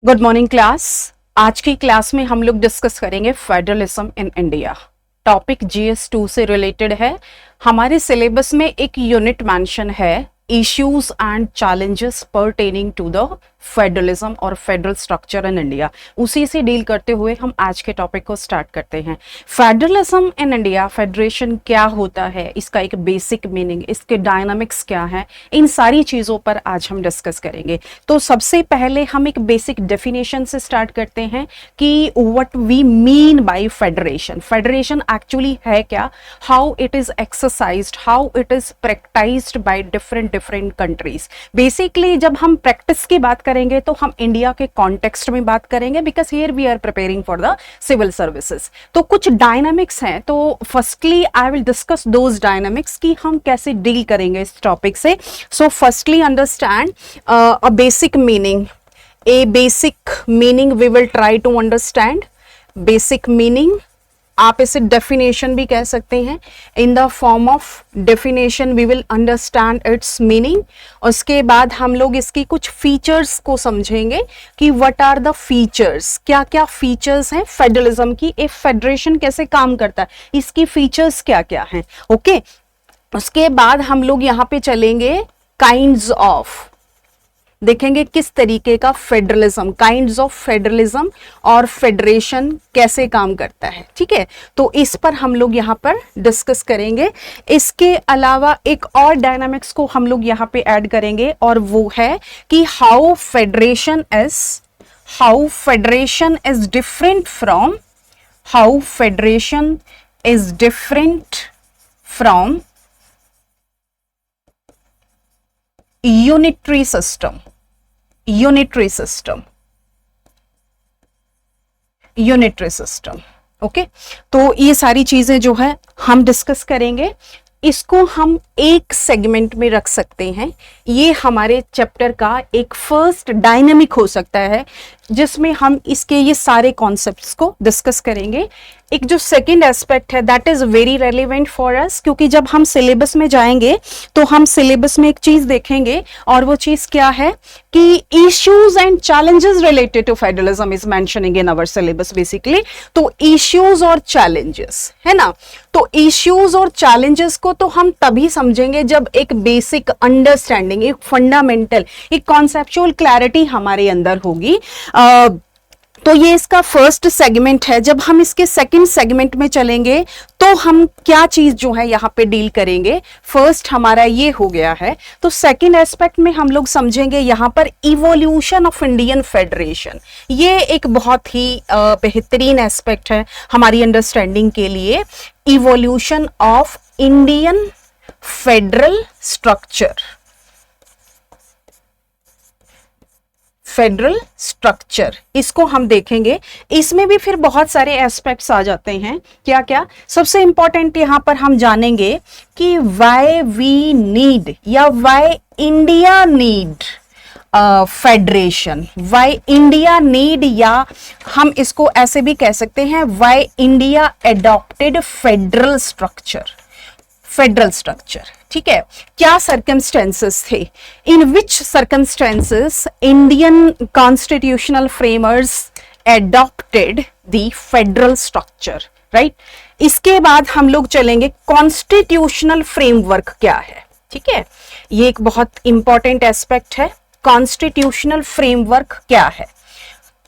Good morning class. आज की class में हम लोग डिस्कस करेंगे federalism in India. Topic GS2 से रिलेटेड है। हमारे सिलेबस में एक यूनिट मेंशन है issues and challenges pertaining to the federalism और फेडरल स्ट्रक्चर इन इंडिया। उसी से डील करते हुए हम आज के टॉपिक को स्टार्ट करते हैं। फेडरलिज्म इन इंडिया, फेडरेशन क्या होता है, इसका एक बेसिक मीनिंग, इसके डायनामिक्स क्या है, इन सारी चीज़ों पर आज हम डिस्कस करेंगे। तो सबसे पहले हम एक बेसिक डेफिनेशन से स्टार्ट करते हैं कि what we mean by federation. Federation actually है क्या, how it is exercised, how it is practised by different countries. Basically जब हम प्रैक्टिस की बात करेंगे तो हम इंडिया के कॉन्टेक्स्ट में बात करेंगे, because here we are preparing for the civil services. तो कुछ डायनामिक्स हैं, तो firstly I will discuss those dynamics कि हम कैसे डील करेंगे इस टॉपिक से। So firstly understand a basic meaning, a basic meaning we will try to understand। basic meaning आप इसे डेफिनेशन भी कह सकते हैं। In the form of definition we will understand its meaning. उसके बाद हम लोग इसकी कुछ फीचर्स को समझेंगे कि व्हाट आर द फीचर्स, क्या क्या फीचर्स हैं फेडरलिज्म की, एक फेडरेशन कैसे काम करता है, इसकी फीचर्स क्या क्या हैं। ओके, उसके बाद हम लोग यहाँ पे चलेंगे काइंड्स ऑफ, देखेंगे किस तरीके का फेडरलिज्म, काइंड्स ऑफ फेडरलिज्म और फेडरेशन कैसे काम करता है। ठीक है, तो इस पर हम लोग यहाँ पर डिस्कस करेंगे। इसके अलावा एक और डायनामिक्स को हम लोग यहाँ पे ऐड करेंगे और वो है कि how federation is different from unitary system. Okay, तो ये सारी चीजें जो है हम डिस्कस करेंगे। इसको हम एक सेगमेंट में रख सकते हैं। ये हमारे चैप्टर का एक फर्स्ट डायनेमिक हो सकता है जिसमें हम इसके ये सारे कॉन्सेप्ट्स को डिस्कस करेंगे। एक जो सेकंड एस्पेक्ट है that is very relevant for us, क्योंकि जब हम सिलेबस में जाएंगे तो हम सिलेबस में एक चीज देखेंगे और वो चीज क्या है कि issues and challenges related to federalism is mentioning in our syllabus basically. तो इश्यूज और चैलेंजेस है ना, तो इश्यूज और चैलेंजेस को तो हम तभी समझेंगे जब एक बेसिक अंडरस्टैंडिंग, एक फंडामेंटल, एक कॉन्सेप्चुअल क्लैरिटी हमारे अंदर होगी। तो ये इसका फर्स्ट सेगमेंट है। जब हम इसके सेकंड सेगमेंट में चलेंगे तो हम क्या चीज जो है यहाँ पे डील करेंगे। फर्स्ट हमारा ये हो गया है, तो सेकंड एस्पेक्ट में हम लोग समझेंगे यहाँ पर इवोल्यूशन ऑफ इंडियन फेडरेशन। ये एक बहुत ही बेहतरीन एस्पेक्ट है हमारी अंडरस्टैंडिंग के लिए, evolution of Indian federal structure. Federal structure इसको हम देखेंगे। इसमें भी फिर बहुत सारे एस्पेक्ट्स आ जाते हैं। क्या क्या, सबसे इंपॉर्टेंट यहां पर हम जानेंगे कि व्हाई वी नीड या why India need federation, why India need, या हम इसको ऐसे भी कह सकते हैं why India adopted federal structure. ठीक है, क्या सर्कमस्टेंसेस थे, in which circumstances Indian constitutional framers adopted the federal structure, right. इसके बाद हम लोग चलेंगे कॉन्स्टिट्यूशनल फ्रेमवर्क क्या है। ठीक है, ये एक बहुत इंपॉर्टेंट एस्पेक्ट है। कॉन्स्टिट्यूशनल फ्रेमवर्क क्या है?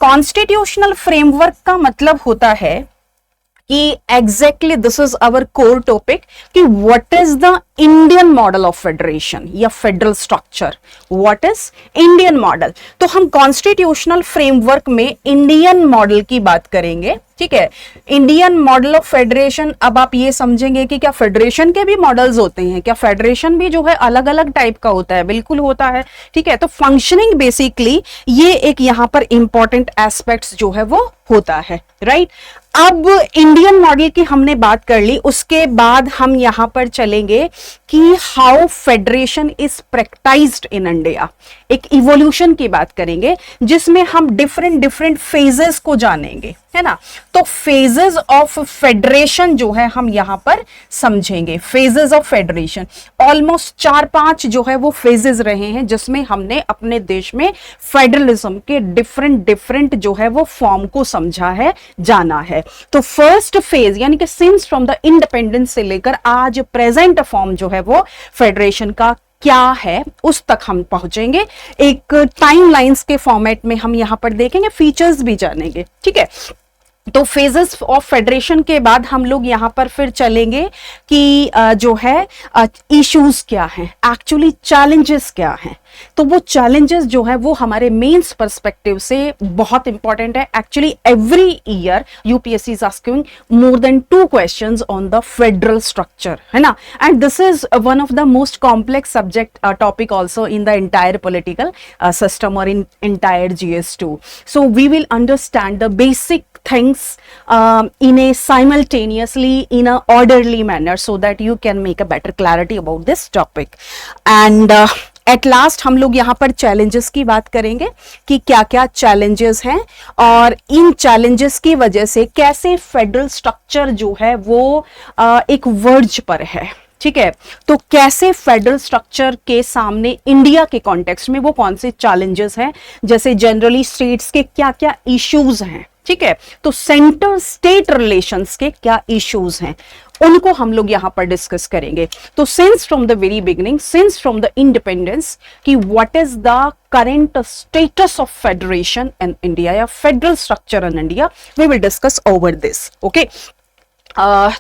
कॉन्स्टिट्यूशनल फ्रेमवर्क का मतलब होता है कि exactly this is our core topic कि what is the Indian model of federation या federal structure, what is Indian model. तो हम कॉन्स्टिट्यूशनल फ्रेमवर्क में इंडियन मॉडल की बात करेंगे। ठीक है, इंडियन मॉडल ऑफ फेडरेशन। अब आप ये समझेंगे कि क्या फेडरेशन के भी मॉडल्स होते हैं, क्या फेडरेशन भी जो है अलग अलग टाइप का होता है? बिल्कुल होता है। ठीक है, तो फंक्शनिंग बेसिकली ये एक यहाँ पर इंपॉर्टेंट एस्पेक्ट्स जो है वो होता है, राइट। अब इंडियन मॉडल की हमने बात कर ली, उसके बाद हम यहाँ पर चलेंगे कि how federation is practised in India. एक इवोल्यूशन की बात करेंगे जिसमें हम डिफरेंट डिफरेंट फेजेस को जानेंगे, है ना। तो फेजेस ऑफ फेडरेशन जो है हम यहां पर समझेंगे। फेजेस ऑफ फेडरेशन ऑलमोस्ट 4-5 जो है वो फेजेस रहे हैं जिसमें हमने अपने देश में फेडरलिज्म के डिफरेंट डिफरेंट जो है वो फॉर्म को समझा है, जाना है। तो फर्स्ट फेज यानी कि सिंस फ्रॉम द इंडिपेंडेंस से लेकर आज प्रेजेंट फॉर्म जो है वो फेडरेशन का क्या है उस तक हम पहुंचेंगे। एक टाइमलाइंस के फॉर्मेट में हम यहां पर देखेंगे, फीचर्स भी जानेंगे, ठीक है। तो फेजेस ऑफ फेडरेशन के बाद हम लोग यहां पर फिर चलेंगे कि जो है इश्यूज क्या हैं, एक्चुअली चैलेंजेस क्या हैं। तो वो चैलेंजेस जो है वो हमारे मेंस पर्सपेक्टिव से बहुत इंपॉर्टेंट है। Actually every year UPSC is asking more than 2 questions on the federal structure, है ना। And this is one of the most complex subject topic also in the entire political system और in entire GS2. So we will understand the basic things in a simultaneously in a orderly manner so that you can make a better clarity about this topic. And at last हम लोग यहाँ पर challenges की बात करेंगे कि क्या क्या चैलेंजेस हैं और इन चैलेंजेस की वजह से कैसे फेडरल स्ट्रक्चर जो है वो एक वर्ज पर है, ठीक है। तो कैसे फेडरल स्ट्रक्चर के सामने इंडिया के कॉन्टेक्स्ट में वो कौन से चैलेंजेस हैं, जैसे जनरली स्टेट्स के क्या क्या इश्यूज हैं, ठीक है। तो सेंटर स्टेट रिलेशंस के क्या इश्यूज हैं उनको हम लोग यहां पर डिस्कस करेंगे। तो since from the very beginning, since from the independence, कि what is the current status of federation in India या federal structure in India, we will discuss over this, okay.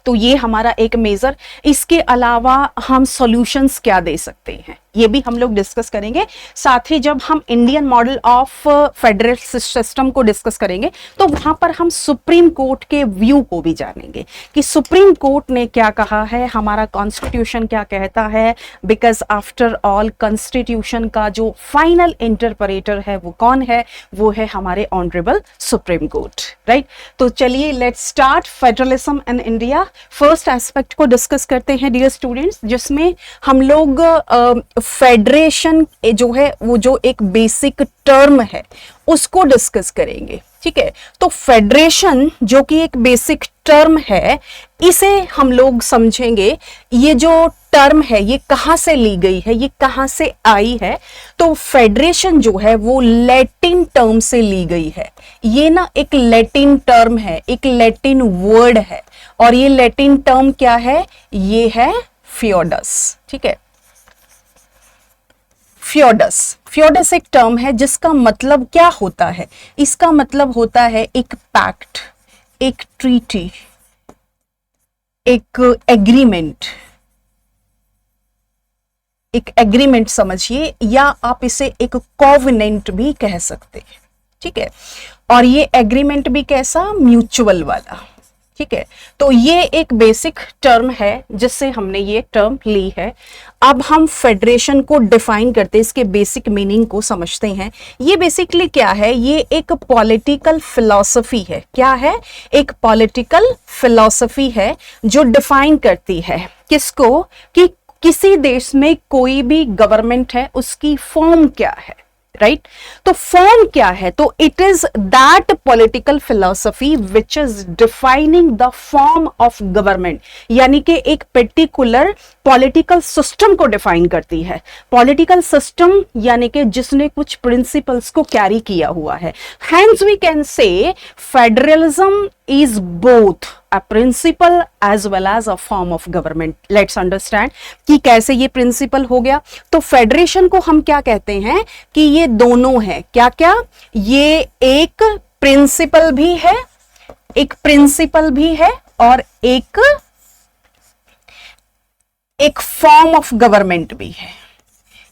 तो ये हमारा एक मेजर, इसके अलावा हम सॉल्यूशंस क्या दे सकते हैं ये भी हम लोग डिस्कस करेंगे। साथ ही जब हम Indian model of federal system को डिस्कस करेंगे तो वहां पर हम सुप्रीम कोर्ट के व्यू को भी जानेंगे कि सुप्रीम कोर्ट ने क्या कहा है, हमारा कॉन्स्टिट्यूशन क्या कहता है, बिकॉज आफ्टर ऑल कॉन्स्टिट्यूशन का जो फाइनल इंटरप्रेटर है वो कौन है, वो है हमारे ऑनरेबल सुप्रीम कोर्ट, राइट। तो चलिए let's start federalism in India. First aspect को डिस्कस करते हैं डियर स्टूडेंट्स, जिसमें हम लोग फेडरेशन जो है वो जो एक बेसिक टर्म है उसको डिस्कस करेंगे, ठीक है। तो फेडरेशन जो कि एक बेसिक टर्म है, इसे हम लोग समझेंगे। ये जो टर्म है ये कहां से ली गई है, ये कहां से आई है। तो फेडरेशन जो है वो लैटिन टर्म से ली गई है। ये ना एक लैटिन टर्म है, एक लैटिन वर्ड है, और ये लैटिन टर्म क्या है, ये है फ्योडस, ठीक है। फ्योडस एक टर्म है जिसका मतलब क्या होता है, इसका मतलब होता है एक पैक्ट, एक ट्रीटी, एक एग्रीमेंट, एक एग्रीमेंट समझिए, या आप इसे एक कॉवेनेंट भी कह सकते हैं, ठीक है। और ये एग्रीमेंट भी कैसा, म्यूचुअल वाला, ठीक है। तो ये एक बेसिक टर्म है जिससे हमने ये टर्म ली है। अब हम फेडरेशन को डिफाइन करते हैं, इसके बेसिक मीनिंग को समझते हैं। ये बेसिकली क्या है, ये एक पॉलिटिकल फिलॉसफी है। क्या है, एक पॉलिटिकल फिलॉसफी है जो डिफाइन करती है किसको, कि किसी देश में कोई भी गवर्नमेंट है उसकी फॉर्म क्या है, राइट। तो फॉर्म क्या है, तो it is that political philosophy which is defining the form of government, यानी कि एक पर्टिकुलर पॉलिटिकल सिस्टम को डिफाइन करती है। पॉलिटिकल सिस्टम यानी कि जिसने कुछ प्रिंसिपल्स को कैरी किया हुआ है। Hence we can say federalism is both a principle as well as a form of government. Let's understand कि कैसे ये प्रिंसिपल हो गया। तो फेडरेशन को हम क्या कहते हैं कि ये दोनों है, क्या क्या, ये एक प्रिंसिपल भी है, एक प्रिंसिपल भी है, और एक फॉर्म ऑफ गवर्नमेंट भी है,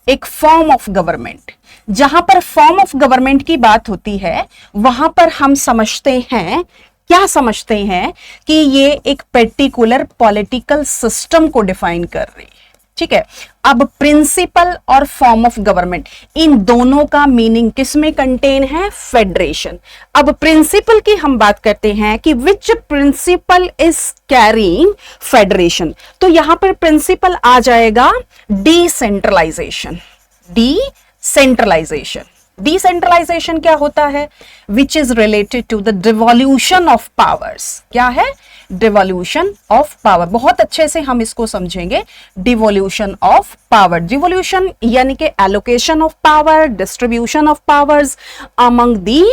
एक फॉर्म ऑफ गवर्नमेंट। जहां पर फॉर्म ऑफ गवर्नमेंट की बात होती है वहां पर हम समझते हैं, क्या समझते हैं, कि ये एक पर्टिकुलर पॉलिटिकल सिस्टम को डिफाइन कर रही है, ठीक है। अब प्रिंसिपल और फॉर्म ऑफ गवर्नमेंट, इन दोनों का मीनिंग किसमें कंटेन है? फेडरेशन। अब प्रिंसिपल की हम बात करते हैं कि which principle is carrying federation, तो यहां पर प्रिंसिपल आ जाएगा डिसेंट्रलाइजेशन। डिसेंट्रलाइजेशन क्या होता है? Which is related to the devolution of powers. क्या है? Devolution of power. बहुत अच्छे से हम इसको समझेंगे। डिवोल्यूशन ऑफ पावर, डिवोल्यूशन यानी कि allocation of power, distribution of powers among the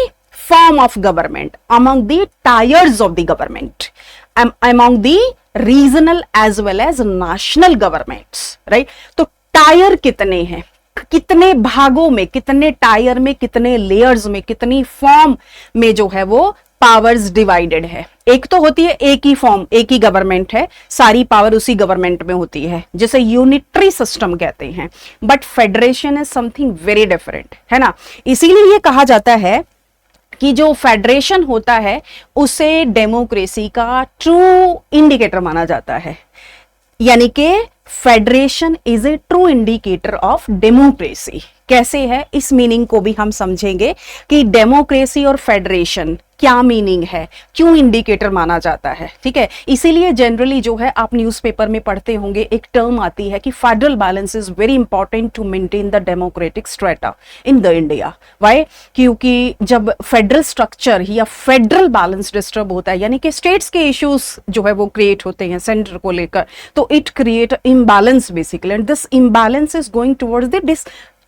form of government, among the tiers of the government, among the regional as well as national governments, right. तो tier कितने हैं, कितने भागों में, कितने tyre में, कितने लेयर्स में, कितनी फॉर्म में जो है वो पावर्स डिवाइडेड है। एक तो होती है एक ही फॉर्म, एक ही गवर्नमेंट है, सारी पावर उसी गवर्नमेंट में होती है, जिसे यूनिटरी सिस्टम कहते हैं। But federation is something very different, है ना। इसीलिए ये कहा जाता है कि जो फेडरेशन होता है उसे डेमोक्रेसी का ट्रू इंडिकेटर माना जाता है, यानी कि federation is a true indicator of democracy. कैसे है, इस मीनिंग को भी हम समझेंगे कि डेमोक्रेसी और फेडरेशन क्या मीनिंग है, क्यों इंडिकेटर माना जाता है, ठीक है। इसीलिए जनरली जो है आप न्यूज़पेपर में पढ़ते होंगे, एक टर्म आती है कि federal balance is very important to maintain the democratic strata in the India. Why? क्योंकि जब फेडरल स्ट्रक्चर या फेडरल बैलेंस डिस्टर्ब होता है, यानी कि स्टेट्स के इश्यूज जो है वो क्रिएट होते हैं सेंटर को लेकर, तो it create imbalance basically, and this imbalance is going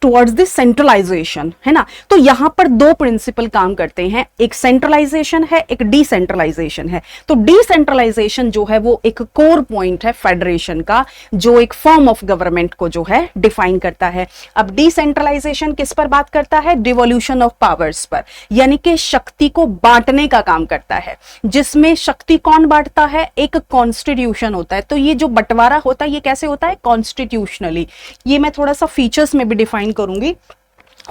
towards the centralisation, है ना। तो यहां पर दो प्रिंसिपल काम करते हैं, एक सेंट्रलाइजेशन है, एक डिसेंट्रलाइजेशन है। तो डिसेंट्रलाइजेशन जो है वो एक कोर पॉइंट है फेडरेशन का, जो एक फॉर्म ऑफ गवर्नमेंट को जो है डिफाइन करता है। अब डिसेंट्रलाइजेशन किस पर बात करता है? डिवोल्यूशन ऑफ पावर्स पर, यानी कि शक्ति को बांटने का काम करता है। जिसमें शक्ति कौन बांटता है? एक कॉन्स्टिट्यूशन होता है। तो ये जो बंटवारा होता है ये कैसे होता है? कॉन्स्टिट्यूशनली। ये मैं थोड़ा सा फीचर्स में भी डिफाइन करूंगी।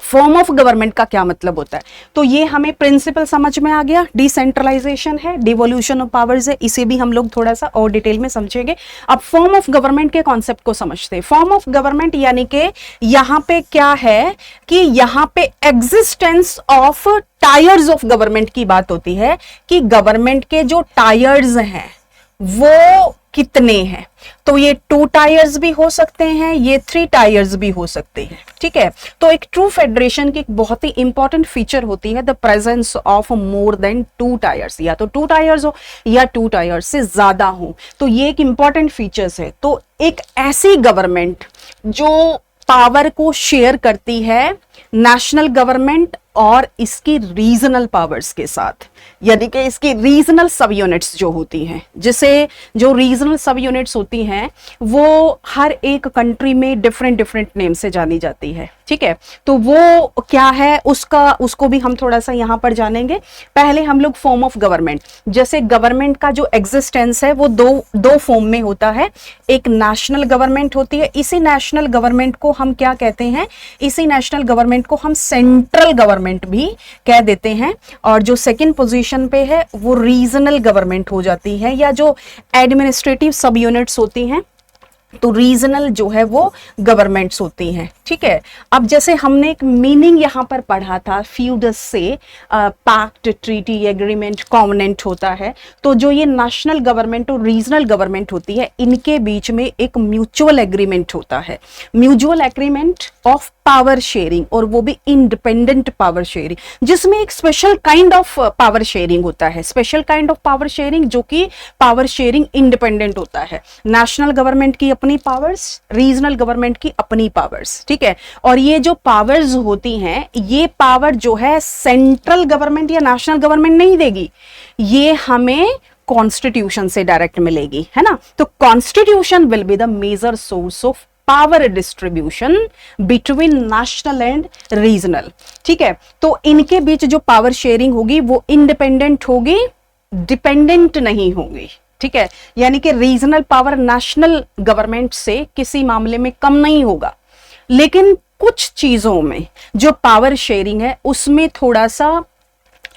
फॉर्म ऑफ गवर्नमेंट का क्या मतलब होता है, तो ये हमें प्रिंसिपल समझ में आ गया। डिसेंट्रलाइजेशन है, डिवोल्यूशन ऑफ पावर्स है, इसे भी हम लोग थोड़ा सा और डिटेल में समझेंगे। अब फॉर्म ऑफ गवर्नमेंट के कॉन्सेप्ट को समझते हैं। फॉर्म ऑफ गवर्नमेंट यानी कि यहां पे क्या है कि यहां पे existence of tyres of government की बात होती है, कि गवर्नमेंट के जो टायर्स हैं वो कितने हैं। तो ये 2 टायर्स भी हो सकते हैं, ये 3 टायर्स भी हो सकते हैं, ठीक है। तो एक ट्रू फेडरेशन की एक बहुत ही इंपॉर्टेंट फीचर होती है the presence of more than 2 tyres, या तो 2 टायर्स हो या 2 टायर्स से ज्यादा हो। तो ये एक इंपॉर्टेंट फीचर्स है। तो एक ऐसी गवर्नमेंट जो पावर को शेयर करती है नेशनल गवर्नमेंट और इसकी रीजनल पावर्स के साथ, यानी कि इसकी रीजनल सब यूनिट्स जो होती हैं, जिसे जो रीजनल सब यूनिट्स होती हैं वो हर एक कंट्री में डिफरेंट नेम से जानी जाती है, ठीक है। तो वो क्या है उसको भी हम थोड़ा सा यहाँ पर जानेंगे। पहले हम लोग फॉर्म ऑफ गवर्नमेंट, जैसे गवर्नमेंट का जो एग्जिस्टेंस है वो दो फॉर्म में होता है। एक नेशनल गवर्नमेंट होती है, इसी नेशनल गवर्नमेंट को हम क्या कहते हैं? इसी नेशनल गवर्नमेंट को हम सेंट्रल गवर्नमेंट भी कह देते हैं। और जो सेकंड पोजीशन पे है वो रीजनल गवर्नमेंट हो जाती है, या जो एडमिनिस्ट्रेटिव सब यूनिट्स होती हैं तो रीजनल जो है वो गवर्नमेंट्स होती हैं, ठीक है। अब जैसे हमने एक मीनिंग यहाँ पर पढ़ा था फ्यूडस से, पैक्ट, ट्रीटी, एग्रीमेंट, कॉवेनेंट होता है। तो जो ये नेशनल गवर्नमेंट और रीजनल गवर्नमेंट होती है, इनके बीच में एक म्यूचुअल एग्रीमेंट होता है, mutual agreement of power sharing, और वो भी इंडिपेंडेंट पावर शेयरिंग, जिसमें एक special kind of power sharing होता है, special kind of power sharing जो कि पावर शेयरिंग इंडिपेंडेंट होता है। नेशनल गवर्नमेंट की अपनी पावर्स, रीजनल गवर्नमेंट की अपनी पावर्स, ठीक है। और ये जो पावर्स होती हैं, ये पावर जो है सेंट्रल गवर्नमेंट या नेशनल गवर्नमेंट नहीं देगी, ये हमें कॉन्स्टिट्यूशन से डायरेक्ट मिलेगी, है ना। तो constitution will be the major source of power distribution between national and regional, ठीक है। तो इनके बीच जो पावर शेयरिंग होगी वो इंडिपेंडेंट होगी, डिपेंडेंट नहीं होगी, ठीक है। यानी कि रीजनल पावर नेशनल गवर्नमेंट से किसी मामले में कम नहीं होगा, लेकिन कुछ चीजों में जो पावर शेयरिंग है उसमें थोड़ा सा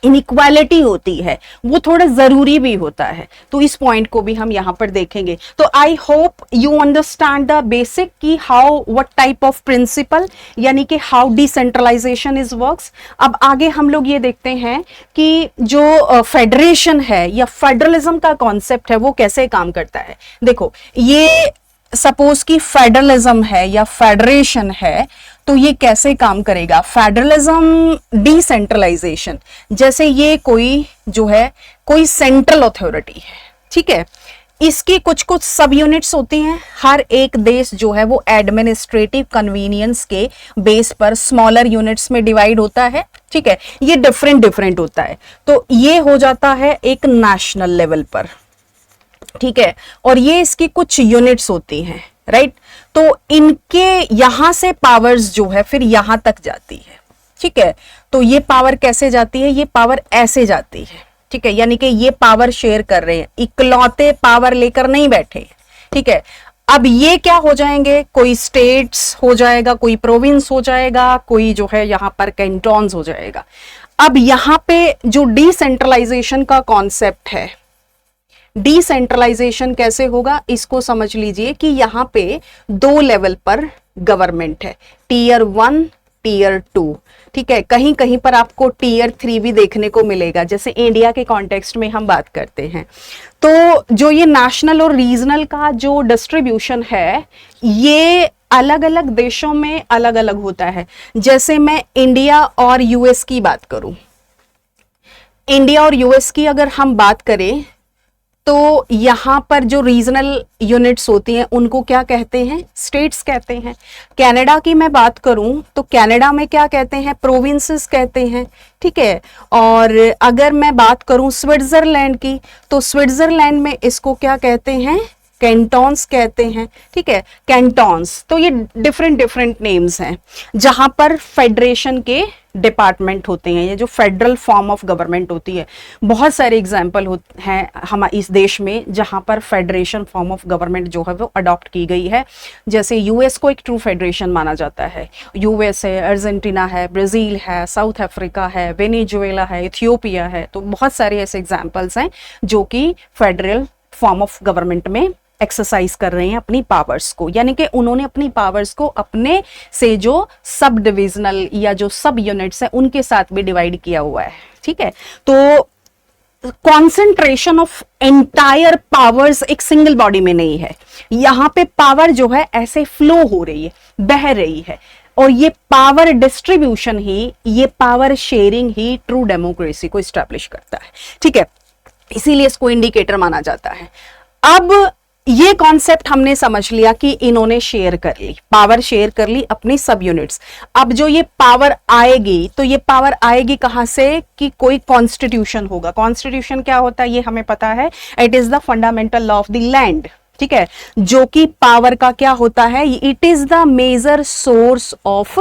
इनइक्वालिटी होती है वो थोड़ा जरूरी भी होता है। तो इस पॉइंट को भी हम यहां पर देखेंगे। तो I hope you understand the basic कि how what type of principle, यानी कि हाउ डिसेंट्रलाइजेशन इज वर्क्स। अब आगे हम लोग ये देखते हैं कि जो फेडरेशन है या फेडरलिज्म का कॉन्सेप्ट है वो कैसे काम करता है। देखो, ये सपोज कि फेडरलिज्म है या फेडरेशन है तो ये कैसे काम करेगा। फेडरलिज्म डिसेंट्रलाइजेशन, जैसे ये कोई जो है कोई सेंट्रल अथॉरिटी है, ठीक है, इसकी कुछ कुछ सब यूनिट्स होती हैं। हर एक देश जो है वो एडमिनिस्ट्रेटिव कन्वीनियंस के बेस पर स्मॉलर यूनिट्स में डिवाइड होता है, ठीक है, ये डिफरेंट डिफरेंट होता है। तो ये हो जाता है एक नेशनल लेवल पर, ठीक है, और ये इसकी कुछ यूनिट्स होती हैं, राइट। तो इनके यहां से पावर्स जो है फिर यहां तक जाती है, ठीक है। तो ये पावर कैसे जाती है, ये पावर ऐसे जाती है, ठीक है, यानी कि ये पावर शेयर कर रहे हैं, इकलौते पावर लेकर नहीं बैठे, ठीक है। अब ये क्या हो जाएंगे, कोई स्टेट्स हो जाएगा, कोई प्रोविंस हो जाएगा, कोई जो है यहां पर कैंटोन्स हो जाएगा। अब यहां पे जो डिसेंट्रलाइजेशन का कॉन्सेप्ट है, डिसेंट्रलाइजेशन कैसे होगा इसको समझ लीजिए कि यहां पे दो लेवल पर गवर्नमेंट है, टीयर 1, टीयर 2, ठीक है। कहीं कहीं पर आपको टीयर 3 भी देखने को मिलेगा, जैसे इंडिया के कॉन्टेक्स्ट में हम बात करते हैं। तो जो ये नेशनल और रीजनल का जो डिस्ट्रीब्यूशन है ये अलग अलग देशों में अलग अलग होता है। जैसे मैं इंडिया और यूएस की बात करूं, इंडिया और यूएस की अगर हम बात करें तो यहां पर जो रीजनल यूनिट्स होती हैं उनको क्या कहते हैं, स्टेट्स कहते हैं। कनाडा की मैं बात करूं तो कनाडा में क्या कहते हैं, प्रोविंसेस कहते हैं, ठीक है। और अगर मैं बात करूं स्विट्जरलैंड की तो स्विट्जरलैंड में इसको क्या कहते हैं, कैंटोन्स कहते हैं, ठीक है, कैंटोन्स। तो ये डिफरेंट डिफरेंट नेम्स हैं जहां पर फेडरेशन के डिपार्टमेंट होते हैं, ये जो फेडरल फॉर्म ऑफ गवर्नमेंट होती है। बहुत सारे एग्जाम्पल हैं हम इस देश में जहां पर फेडरेशन फॉर्म ऑफ गवर्नमेंट जो है वो अडॉप्ट की गई है। जैसे यूएस को एक ट्रू फेडरेशन माना जाता है, यूएस है, अर्जेंटीना है, ब्राजील है, साउथ अफ्रीका है, वेनेजुएला है, इथियोपिया है। तो बहुत सारे ऐसे एग्जाम्पल्स हैं जो कि फेडरल फॉर्म ऑफ गवर्नमेंट में एक्सरसाइज कर रहे हैं अपनी पावर्स को, यानी कि उन्होंने अपनी पावर्स को अपने से जो सब डिविजनल या जो सब यूनिट्स हैं उनके साथ भी डिवाइड किया हुआ है, ठीक है। तो कॉन्सेंट्रेशन ऑफ एंटायर पावर्स एक सिंगल बॉडी में नहीं है, यहां पे पावर जो है ऐसे फ्लो हो रही है, बह रही है, और ये पावर डिस्ट्रीब्यूशन ही, ये पावर शेयरिंग ही ट्रू डेमोक्रेसी को एस्टैब्लिश करता है, ठीक है। इसीलिए इसको इंडिकेटर माना जाता है। अब ये कॉन्सेप्ट हमने समझ लिया कि इन्होंने शेयर कर ली, पावर शेयर कर ली अपनी सब यूनिट्स। अब जो ये पावर आएगी तो ये पावर आएगी कहां से, कि कोई कॉन्स्टिट्यूशन होगा। कॉन्स्टिट्यूशन क्या होता है ये हमें पता है, it is the fundamental law of the land, ठीक है, जो कि पावर का क्या होता है, it is the major source of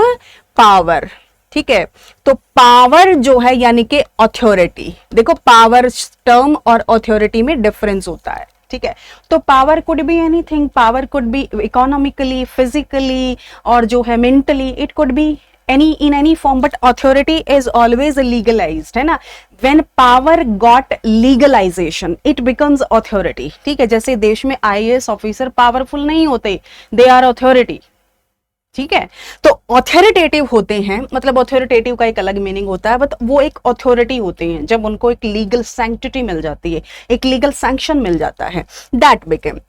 power, ठीक है। तो पावर जो है यानी कि अथॉरिटी, देखो पावर टर्म और अथॉरिटी में डिफरेंस होता है, ठीक है। तो power could be anything, power could be economically, physically, और जो है mentally, it could be any in any form, but authority is always legalized, है ना। when power got legalization it becomes authority, ठीक है। जैसे देश में IAS ऑफिसर पावरफुल नहीं होते, they are authority, ठीक है। तो ऑथोरिटेटिव होते हैं, मतलब ऑथोरिटेटिव का एक अलग मीनिंग होता है, बट वो एक अथॉरिटी होते हैं जब उनको एक लीगल सैंक्टिटी मिल जाती है, एक लीगल सैंक्शन मिल जाता है, दैट बिकम।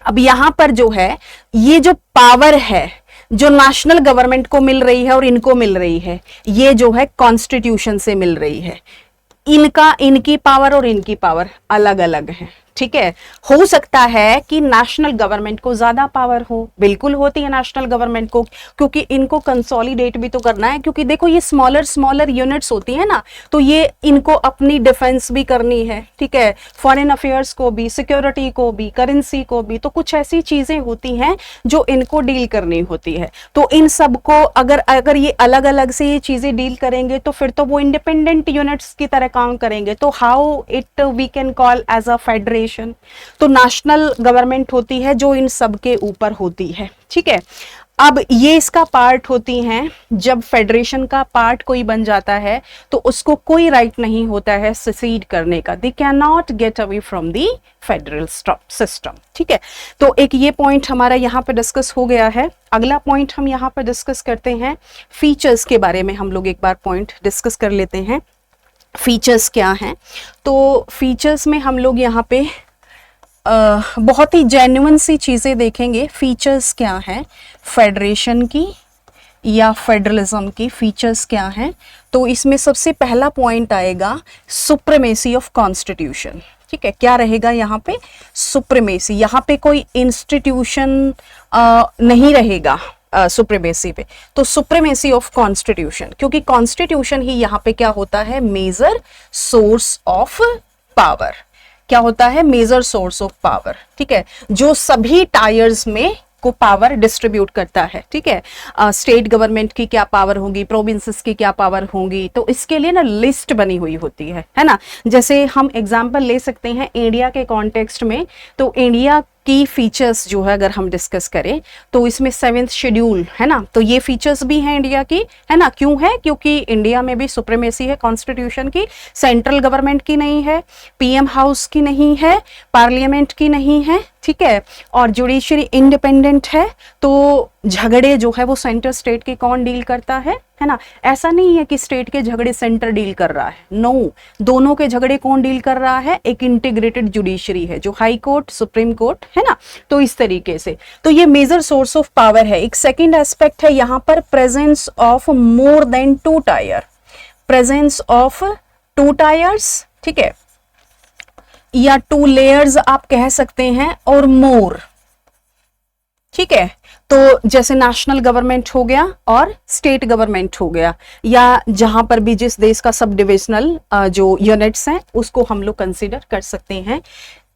अब यहां पर जो है ये जो पावर है जो नेशनल गवर्नमेंट को मिल रही है और इनको मिल रही है, ये जो है कॉन्स्टिट्यूशन से मिल रही है। इनकी पावर और इनकी पावर अलग अलग है, ठीक है। हो सकता है कि नेशनल गवर्नमेंट को ज्यादा पावर हो, बिल्कुल होती है नेशनल गवर्नमेंट को, क्योंकि इनको कंसोलिडेट भी तो करना है, क्योंकि देखो ये स्मॉलर यूनिट्स होती है ना, तो ये इनको अपनी डिफेंस भी करनी है, ठीक है, फॉरेन अफेयर्स को भी, सिक्योरिटी को भी, करेंसी को भी। तो कुछ ऐसी चीजें होती हैं जो इनको डील करनी होती है। तो इन सबको अगर ये अलग अलग से ये चीजें डील करेंगे तो फिर तो वो इंडिपेंडेंट यूनिट्स की तरह काम करेंगे। तो how it we can call as a federation centralisation. तो नेशनल गवर्नमेंट होती है जो इन सब के ऊपर होती है, ठीक है। अब ये इसका पार्ट होती हैं। जब फेडरेशन का पार्ट कोई बन जाता है तो उसको कोई राइट नहीं होता है सेसीड करने का। They can not get away from the federal system, ठीक है। तो एक ये पॉइंट हमारा यहाँ पे डिस्कस हो गया है। अगला पॉइंट हम यहाँ पे डिस्कस करते हैं, फीचर्स के बारे में हम लोग एक बार पॉइंट डिस्कस कर लेते हैं। फीचर्स क्या हैं? तो फीचर्स में हम लोग यहाँ पे बहुत ही जेन्युइन सी चीज़ें देखेंगे। फीचर्स क्या हैं फेडरेशन की या फेडरलिज्म की? फीचर्स क्या हैं? तो इसमें सबसे पहला पॉइंट आएगा सुप्रीमेसी ऑफ कॉन्स्टिट्यूशन, ठीक है। क्या रहेगा यहाँ पे? सुप्रीमेसी। यहाँ पे कोई इंस्टीट्यूशन नहीं रहेगा सुप्रीमेसी पे, तो सुप्रीमेसी ऑफ कॉन्स्टिट्यूशन, क्योंकि कॉन्स्टिट्यूशन ही यहाँ पे क्या होता है? Major source of power. क्या होता है? मेजर सोर्स ऑफ पावर, ठीक है, जो सभी टायर्स में को पावर डिस्ट्रीब्यूट करता है, ठीक है। स्टेट गवर्नमेंट की क्या पावर होगी, प्रोविंसेस की क्या पावर होगी, तो इसके लिए ना लिस्ट बनी हुई होती है ना। जैसे हम एग्जांपल ले सकते हैं इंडिया के कॉन्टेक्स्ट में, तो इंडिया की फीचर्स जो है अगर हम डिस्कस करें तो इसमें 7th शेड्यूल है ना, तो ये फीचर्स भी हैं इंडिया की, है ना। क्यों है? क्योंकि इंडिया में भी सुप्रीमेसी है कॉन्स्टिट्यूशन की, सेंट्रल गवर्नमेंट की नहीं है, पीएम हाउस की नहीं है, पार्लियामेंट की नहीं है, ठीक है, और जुडिशरी इंडिपेंडेंट है। तो झगड़े जो है वो सेंटर स्टेट के कौन डील करता है ना। ऐसा नहीं है कि स्टेट के झगड़े सेंटर डील कर रहा है, नो, दोनों के झगड़े कौन डील कर रहा है? एक इंटीग्रेटेड जुडिशरी है जो हाई कोर्ट, सुप्रीम कोर्ट है ना। तो इस तरीके से तो ये मेजर सोर्स ऑफ पावर है। एक सेकेंड एस्पेक्ट है यहाँ पर presence of more than 2 tyre, presence of 2 tyres, ठीक है, या 2 लेयर्स आप कह सकते हैं, और मोर, ठीक है। तो जैसे नेशनल गवर्नमेंट हो गया और स्टेट गवर्नमेंट हो गया, या जहां पर भी जिस देश का सब डिविजनल जो यूनिट्स हैं उसको हम लोग कंसीडर कर सकते हैं।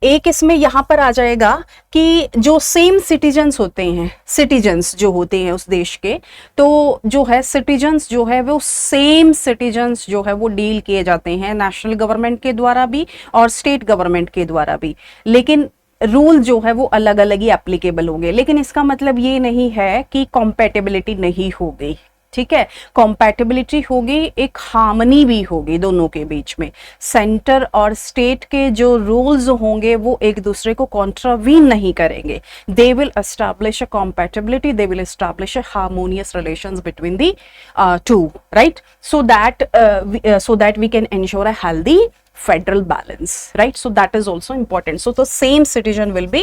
एक इसमें यहां पर आ जाएगा कि जो सेम सिटीजन्स होते हैं, सिटीजन्स जो होते हैं उस देश के, तो जो है सिटीजन्स जो है वो सेम सिटीजन्स जो है वो डील किए जाते हैं नेशनल गवर्नमेंट के द्वारा भी और स्टेट गवर्नमेंट के द्वारा भी, लेकिन रूल जो है वो अलग अलग ही एप्लीकेबल होंगे। लेकिन इसका मतलब ये नहीं है कि कॉम्पैटिबिलिटी नहीं होगी, ठीक है, कॉम्पैटिबिलिटी होगी, एक हार्मनी भी होगी दोनों के बीच में। सेंटर और स्टेट के जो रूल्स होंगे वो एक दूसरे को कॉन्ट्रावीन नहीं करेंगे। They will establish a compatibility, they will establish a harmonious relations between the two, right, so that we can ensure a healthy federal balance, right? So that is also important. So the same citizen will be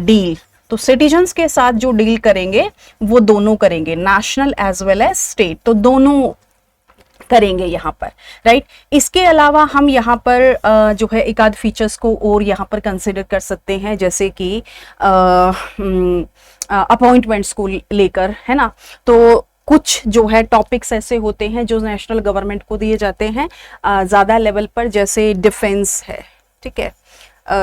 deal. तो citizens के साथ जो deal करेंगे वो दोनों करेंगे, national as well as state, तो दोनों करेंगे यहाँ पर, राइट। इसके अलावा हम यहाँ पर जो है एक आध फीचर्स को और यहाँ पर कंसिडर कर सकते हैं, जैसे कि अपॉइंटमेंट्स को लेकर, है ना। तो कुछ जो है टॉपिक्स ऐसे होते हैं जो नेशनल गवर्नमेंट को दिए जाते हैं ज़्यादा लेवल पर, जैसे डिफेंस है, ठीक है,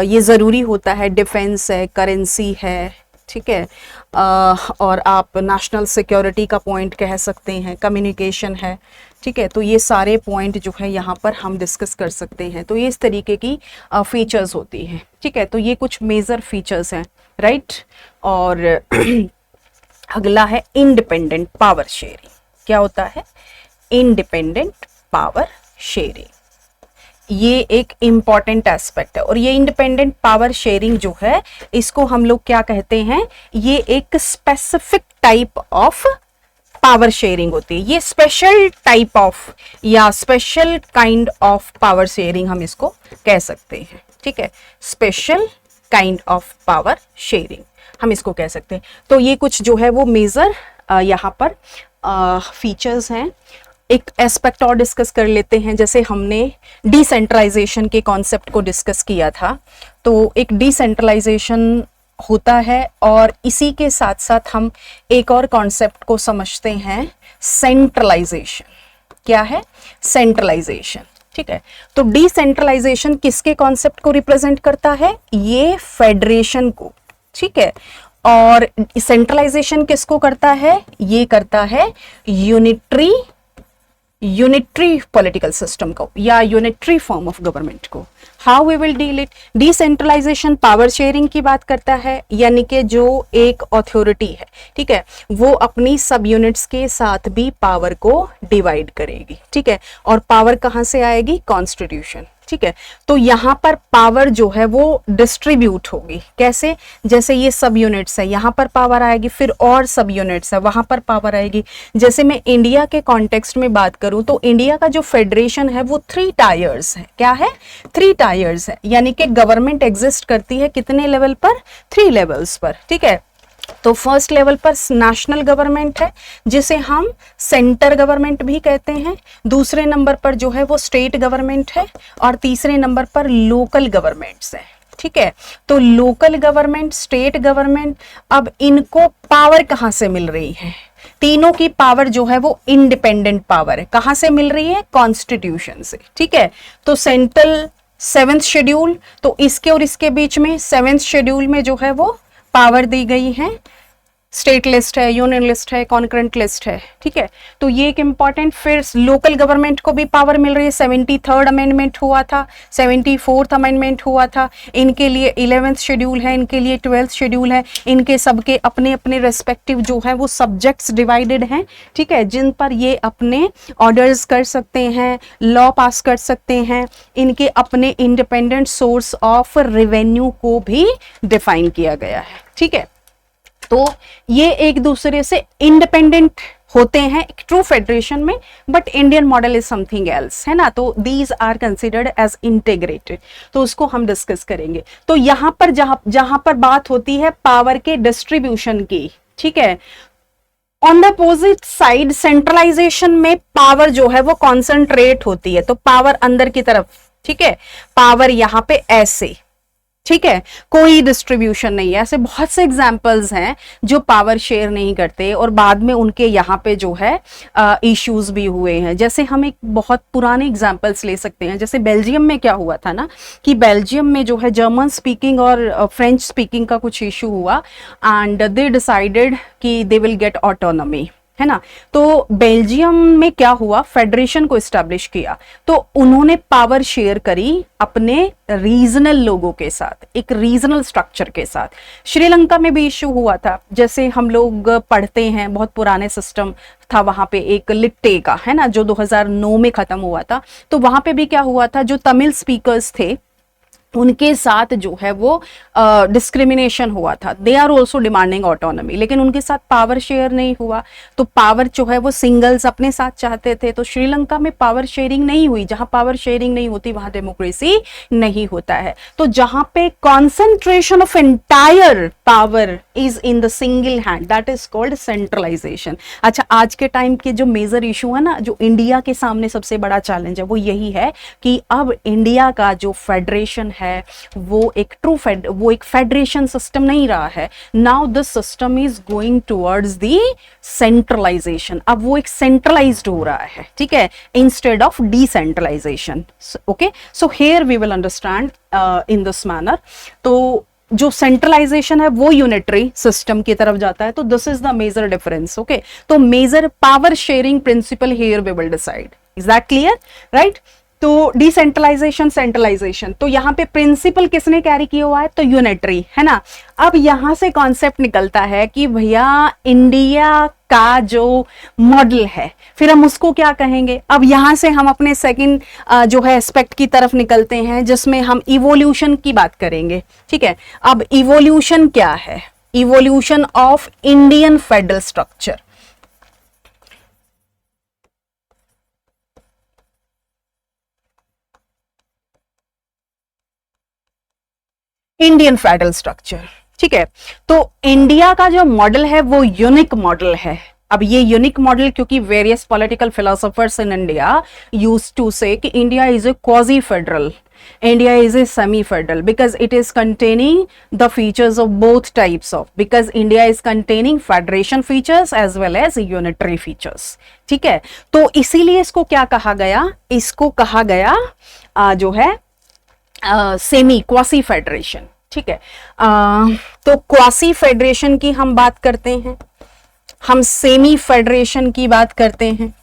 ये ज़रूरी होता है, डिफेंस है, करेंसी है, ठीक है, और आप नेशनल सिक्योरिटी का पॉइंट कह सकते हैं, कम्युनिकेशन है, ठीक है। तो ये सारे पॉइंट जो है यहाँ पर हम डिस्कस कर सकते हैं। तो ये इस तरीके की फीचर्स होती हैं, ठीक है। तो ये कुछ मेजर फीचर्स हैं, राइट। और अगला है इंडिपेंडेंट पावर शेयरिंग। क्या होता है? Independent power sharing. ये एक इंपॉर्टेंट एस्पेक्ट है, और ये इंडिपेंडेंट पावर शेयरिंग जो है इसको हम लोग क्या कहते हैं? ये एक specific type of power sharing होती है। ये स्पेशल टाइप ऑफ या special kind of power sharing हम इसको कह सकते हैं, ठीक है, special kind of power sharing हम इसको कह सकते हैं। तो ये कुछ जो है वो मेजर यहाँ पर फीचर्स हैं। एक एस्पेक्ट और डिस्कस कर लेते हैं, जैसे हमने डिसेंट्रलाइजेशन के कॉन्सेप्ट को डिस्कस किया था। तो एक डिसेंट्रलाइजेशन होता है, और इसी के साथ साथ हम एक और कॉन्सेप्ट को समझते हैं, सेंट्रलाइजेशन। क्या है? सेंट्रलाइजेशन, ठीक है। तो डिसेंट्रलाइजेशन किसके कॉन्सेप्ट को रिप्रेजेंट करता है? ये फेडरेशन को, ठीक है। और सेंट्रलाइजेशन किसको करता है? ये करता है यूनिटरी पॉलिटिकल सिस्टम को या यूनिटरी फॉर्म ऑफ गवर्नमेंट को। How we will deal it. Decentralisation power sharing की बात करता है, यानी कि जो एक अथॉरिटी है, ठीक है, वो अपनी सब यूनिट्स के साथ भी पावर को डिवाइड करेगी, ठीक है, और पावर कहां से आएगी, कॉन्स्टिट्यूशन, ठीक है। तो यहां पर पावर जो है वो डिस्ट्रीब्यूट होगी, कैसे, जैसे ये सब यूनिट्स है, यहां पर पावर आएगी, फिर और सब यूनिट्स है वहां पर पावर आएगी। जैसे मैं इंडिया के कॉन्टेक्स्ट में बात करूं तो इंडिया का जो फेडरेशन है वो 3 टायर्स है, क्या है, 3 टायर्स है, यानी कि गवर्नमेंट एग्जिस्ट करती है कितने लेवल पर, 3 लेवल्स पर, ठीक है। तो फर्स्ट लेवल पर नेशनल गवर्नमेंट है जिसे हम सेंटर गवर्नमेंट भी कहते हैं, दूसरे नंबर पर जो है वो स्टेट गवर्नमेंट है, और तीसरे नंबर पर लोकल गवर्नमेंट्स है, ठीक है। तो लोकल गवर्नमेंट, स्टेट गवर्नमेंट, अब इनको पावर कहां से मिल रही है, तीनों की पावर जो है वो इंडिपेंडेंट पावर है, कहां से मिल रही है, कॉन्स्टिट्यूशन से, ठीक है। तो सेंट्रल 7th शेड्यूल, तो इसके और इसके बीच में 7th शेड्यूल में जो है वो पावर दी गई है, स्टेट लिस्ट है, यूनियन लिस्ट है, कॉन्करेंट लिस्ट है, ठीक है। तो ये एक इंपॉर्टेंट, फिर लोकल गवर्नमेंट को भी पावर मिल रही है, 73rd अमेंडमेंट हुआ था, 74th अमेंडमेंट हुआ था, इनके लिए 11th शेड्यूल है, इनके लिए 12th शेड्यूल है, इनके सबके अपने अपने रेस्पेक्टिव जो है वो सब्जेक्ट्स डिवाइडेड हैं, ठीक है, जिन पर ये अपने ऑर्डर्स कर सकते हैं, लॉ पास कर सकते हैं, इनके अपने इंडिपेंडेंट सोर्स ऑफ रेवेन्यू को भी डिफाइन किया गया है, ठीक है। तो ये एक दूसरे से इंडिपेंडेंट होते हैं एक ट्रू फेडरेशन में, but Indian model is something else, है ना। तो these are considered as integrated, तो उसको हम डिस्कस करेंगे। तो यहां पर जहां पर बात होती है पावर के डिस्ट्रीब्यूशन की, ठीक है, on the opposite side centralisation में पावर जो है वो कॉन्सेंट्रेट होती है, तो पावर अंदर की तरफ, ठीक है, पावर यहां पे ऐसे, ठीक है, कोई डिस्ट्रीब्यूशन नहीं है। ऐसे बहुत से एग्जाम्पल्स हैं जो पावर शेयर नहीं करते और बाद में उनके यहाँ पे जो है इश्यूज भी हुए हैं। जैसे हम एक बहुत पुराने एग्जाम्पल्स ले सकते हैं, जैसे बेल्जियम में क्या हुआ था ना, कि बेल्जियम में जो है जर्मन स्पीकिंग और फ्रेंच स्पीकिंग का कुछ इशू हुआ, एंड दे डिसाइडेड कि दे विल गेट ऑटोनॉमी, है ना। तो बेल्जियम में क्या हुआ, फेडरेशन को एस्टैब्लिश किया, तो उन्होंने पावर शेयर करी अपने रीजनल लोगों के साथ, एक रीजनल स्ट्रक्चर के साथ। श्रीलंका में भी इश्यू हुआ था, जैसे हम लोग पढ़ते हैं, बहुत पुराने सिस्टम था वहां पे एक लिट्टे का, है ना, जो 2009 में खत्म हुआ था। तो वहां पे भी क्या हुआ था, जो तमिल स्पीकर्स थे उनके साथ जो है वो डिस्क्रिमिनेशन हुआ था, they are also demanding autonomy, लेकिन उनके साथ पावर शेयर नहीं हुआ। तो पावर जो है वो सिंगल्स अपने साथ चाहते थे, तो श्रीलंका में पावर शेयरिंग नहीं हुई। जहां पावर शेयरिंग नहीं होती वहां डेमोक्रेसी नहीं होता है। तो जहां पे concentration of entire power is in the single hand, that is called centralisation. अच्छा, आज के टाइम के जो मेजर इशू है ना, जो इंडिया के सामने सबसे बड़ा चैलेंज है, वो यही है कि अब इंडिया का जो फेडरेशन है वो एक वो एक फेडरेशन सिस्टम नहीं रहा है। Now this system is going towards the centralisation. अब वो एक सेंट्रलाइज्ड हो रहा है, ठीक है, instead of decentralisation. Okay, so here we will understand in this manner. तो जो सेंट्रलाइजेशन है वो यूनिटरी सिस्टम की तरफ जाता है, तो this is the major difference. Okay, तो major power sharing principle here we will decide. Is that clear, right. तो डिसेंट्रलाइजेशन, सेंट्रलाइजेशन, तो यहां पे प्रिंसिपल किसने कैरी किया हुआ है, तो यूनिटरी, है ना। अब यहां से कॉन्सेप्ट निकलता है कि भैया इंडिया का जो मॉडल है, फिर हम उसको क्या कहेंगे। अब यहां से हम अपने सेकंड जो है एस्पेक्ट की तरफ निकलते हैं, जिसमें हम इवोल्यूशन की बात करेंगे, ठीक है। अब इवोल्यूशन क्या है, evolution of Indian federal structure. Indian federal structure, ठीक है। तो इंडिया का जो मॉडल है वो यूनिक मॉडल है। अब ये यूनिक मॉडल क्योंकि various political philosophers in India used to say कि India is a quasi federal, India is a semi-federal because it is containing the features of both types of, because India is containing federation features as well as unitary features, ठीक है। तो इसीलिए इसको क्या कहा गया, इसको कहा गया जो है सेमी क्वासी फेडरेशन, ठीक है। तो क्वासी फेडरेशन की हम बात करते हैं, हम सेमी फेडरेशन की बात करते हैं।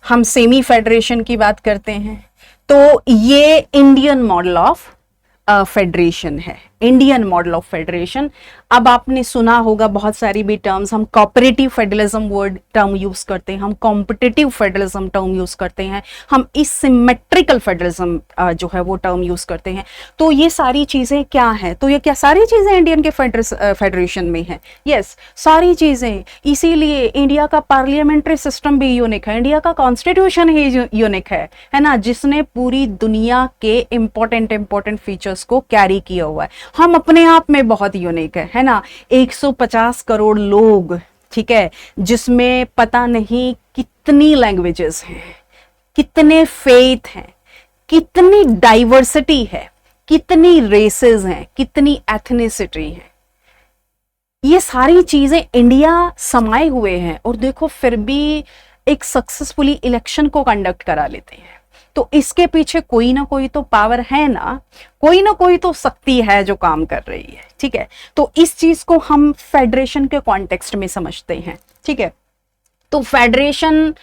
हम सेमी फेडरेशन की बात करते हैं, तो ये इंडियन मॉडल ऑफ फेडरेशन है, इंडियन मॉडल ऑफ फेडरेशन। अब आपने सुना होगा बहुत सारी भी टर्म्स, हम cooperative federalism word term use करते हैं, हम कॉम्पिटिटिव फेडरलिज्म टर्म यूज करते हैं, हम इसिमेट्रिकल फेडरलिज्म जो है वो टर्म यूज करते हैं। तो ये सारी चीजें क्या हैं? तो ये क्या सारी चीजें इंडियन के फेडरेशन में हैं? यस, सारी चीजें। इसीलिए इंडिया का पार्लियामेंट्री सिस्टम भी यूनिक है, इंडिया का कॉन्स्टिट्यूशन ही यूनिक है ना, जिसने पूरी दुनिया के इंपॉर्टेंट फीचर्स को कैरी किया हुआ है। हम अपने आप में बहुत यूनिक है ना। 150 करोड़ लोग, ठीक है, जिसमें पता नहीं कितनी लैंग्वेजेस हैं, कितने फेथ हैं, कितनी डाइवर्सिटी है, कितनी रेसेस हैं, कितनी एथनिसिटी है। ये सारी चीजें इंडिया समाये हुए हैं, और देखो फिर भी एक सक्सेसफुली इलेक्शन को कंडक्ट करा लेते हैं। तो इसके पीछे कोई ना कोई तो पावर है ना, कोई ना कोई तो शक्ति है जो काम कर रही है, ठीक है। तो इस चीज को हम फेडरेशन के कॉन्टेक्स्ट में समझते हैं, ठीक है। तो फेडरेशन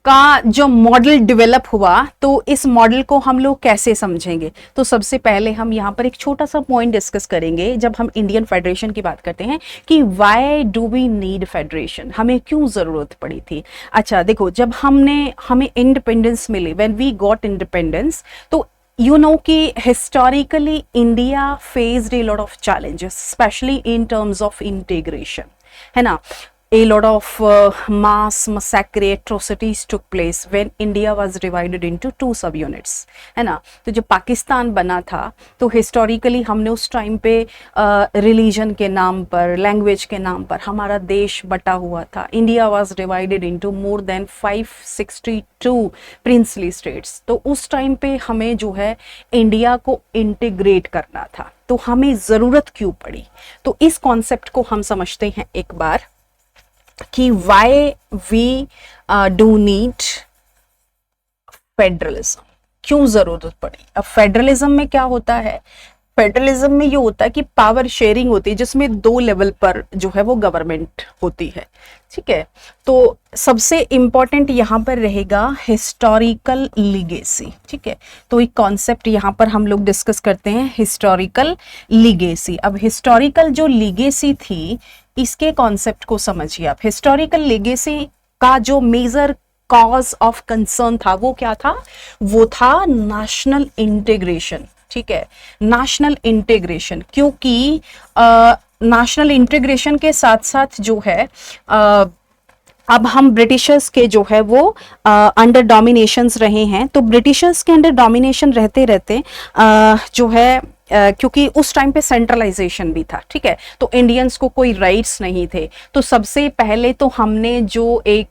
का जो मॉडल डेवलप हुआ, तो इस मॉडल को हम लोग कैसे समझेंगे? तो सबसे पहले हम यहाँ पर एक छोटा सा पॉइंट डिस्कस करेंगे जब हम इंडियन फेडरेशन की बात करते हैं कि why do we need federation, हमें क्यों जरूरत पड़ी थी। अच्छा देखो, जब हमें इंडिपेंडेंस मिली, व्हेन वी गॉट इंडिपेंडेंस, तो you know कि historically India faced a lot of challenges, especially in terms of integration, है ना। A lot of mass massacre atrocities took place when India was divided into 2 subunits, है ना। तो जब पाकिस्तान बना था, तो हिस्टोरिकली हमने उस टाइम पे रिलीजन के नाम पर, लैंग्वेज के नाम पर हमारा देश बटा हुआ था। India was divided into more than 562 princely states. तो उस टाइम पे हमें जो है इंडिया को इंटीग्रेट करना था, तो हमें ज़रूरत क्यों पड़ी? तो इस कॉन्सेप्ट को हम समझते हैं एक बार कि why we do need federalism, क्यों जरूरत पड़ी। अब फेडरलिज्म में क्या होता है? फेडरलिज्म में ये होता है कि पावर शेयरिंग होती है, जिसमें 2 लेवल पर जो है वो गवर्नमेंट होती है, ठीक है। तो सबसे इंपॉर्टेंट यहाँ पर रहेगा हिस्टोरिकल लीगेसी, ठीक है। तो एक कॉन्सेप्ट यहाँ पर हम लोग डिस्कस करते हैं, हिस्टोरिकल लीगेसी। अब हिस्टोरिकल जो लीगेसी थी, इसके कॉन्सेप्ट को समझिए आप। हिस्टोरिकल लीगेसी का जो मेजर कॉज ऑफ कंसर्न था वो क्या था? वो था नेशनल इंटीग्रेशन, ठीक है, नेशनल इंटीग्रेशन। क्योंकि नेशनल इंटीग्रेशन के साथ साथ जो है अब हम ब्रिटिशर्स के जो है वो अंडर डोमिनेशंस रहे हैं। तो ब्रिटिशर्स के अंडर डोमिनेशन रहते रहते जो है क्योंकि उस टाइम पे सेंट्रलाइजेशन भी था, ठीक है, तो इंडियंस को कोई राइट्स नहीं थे। तो सबसे पहले तो हमने जो एक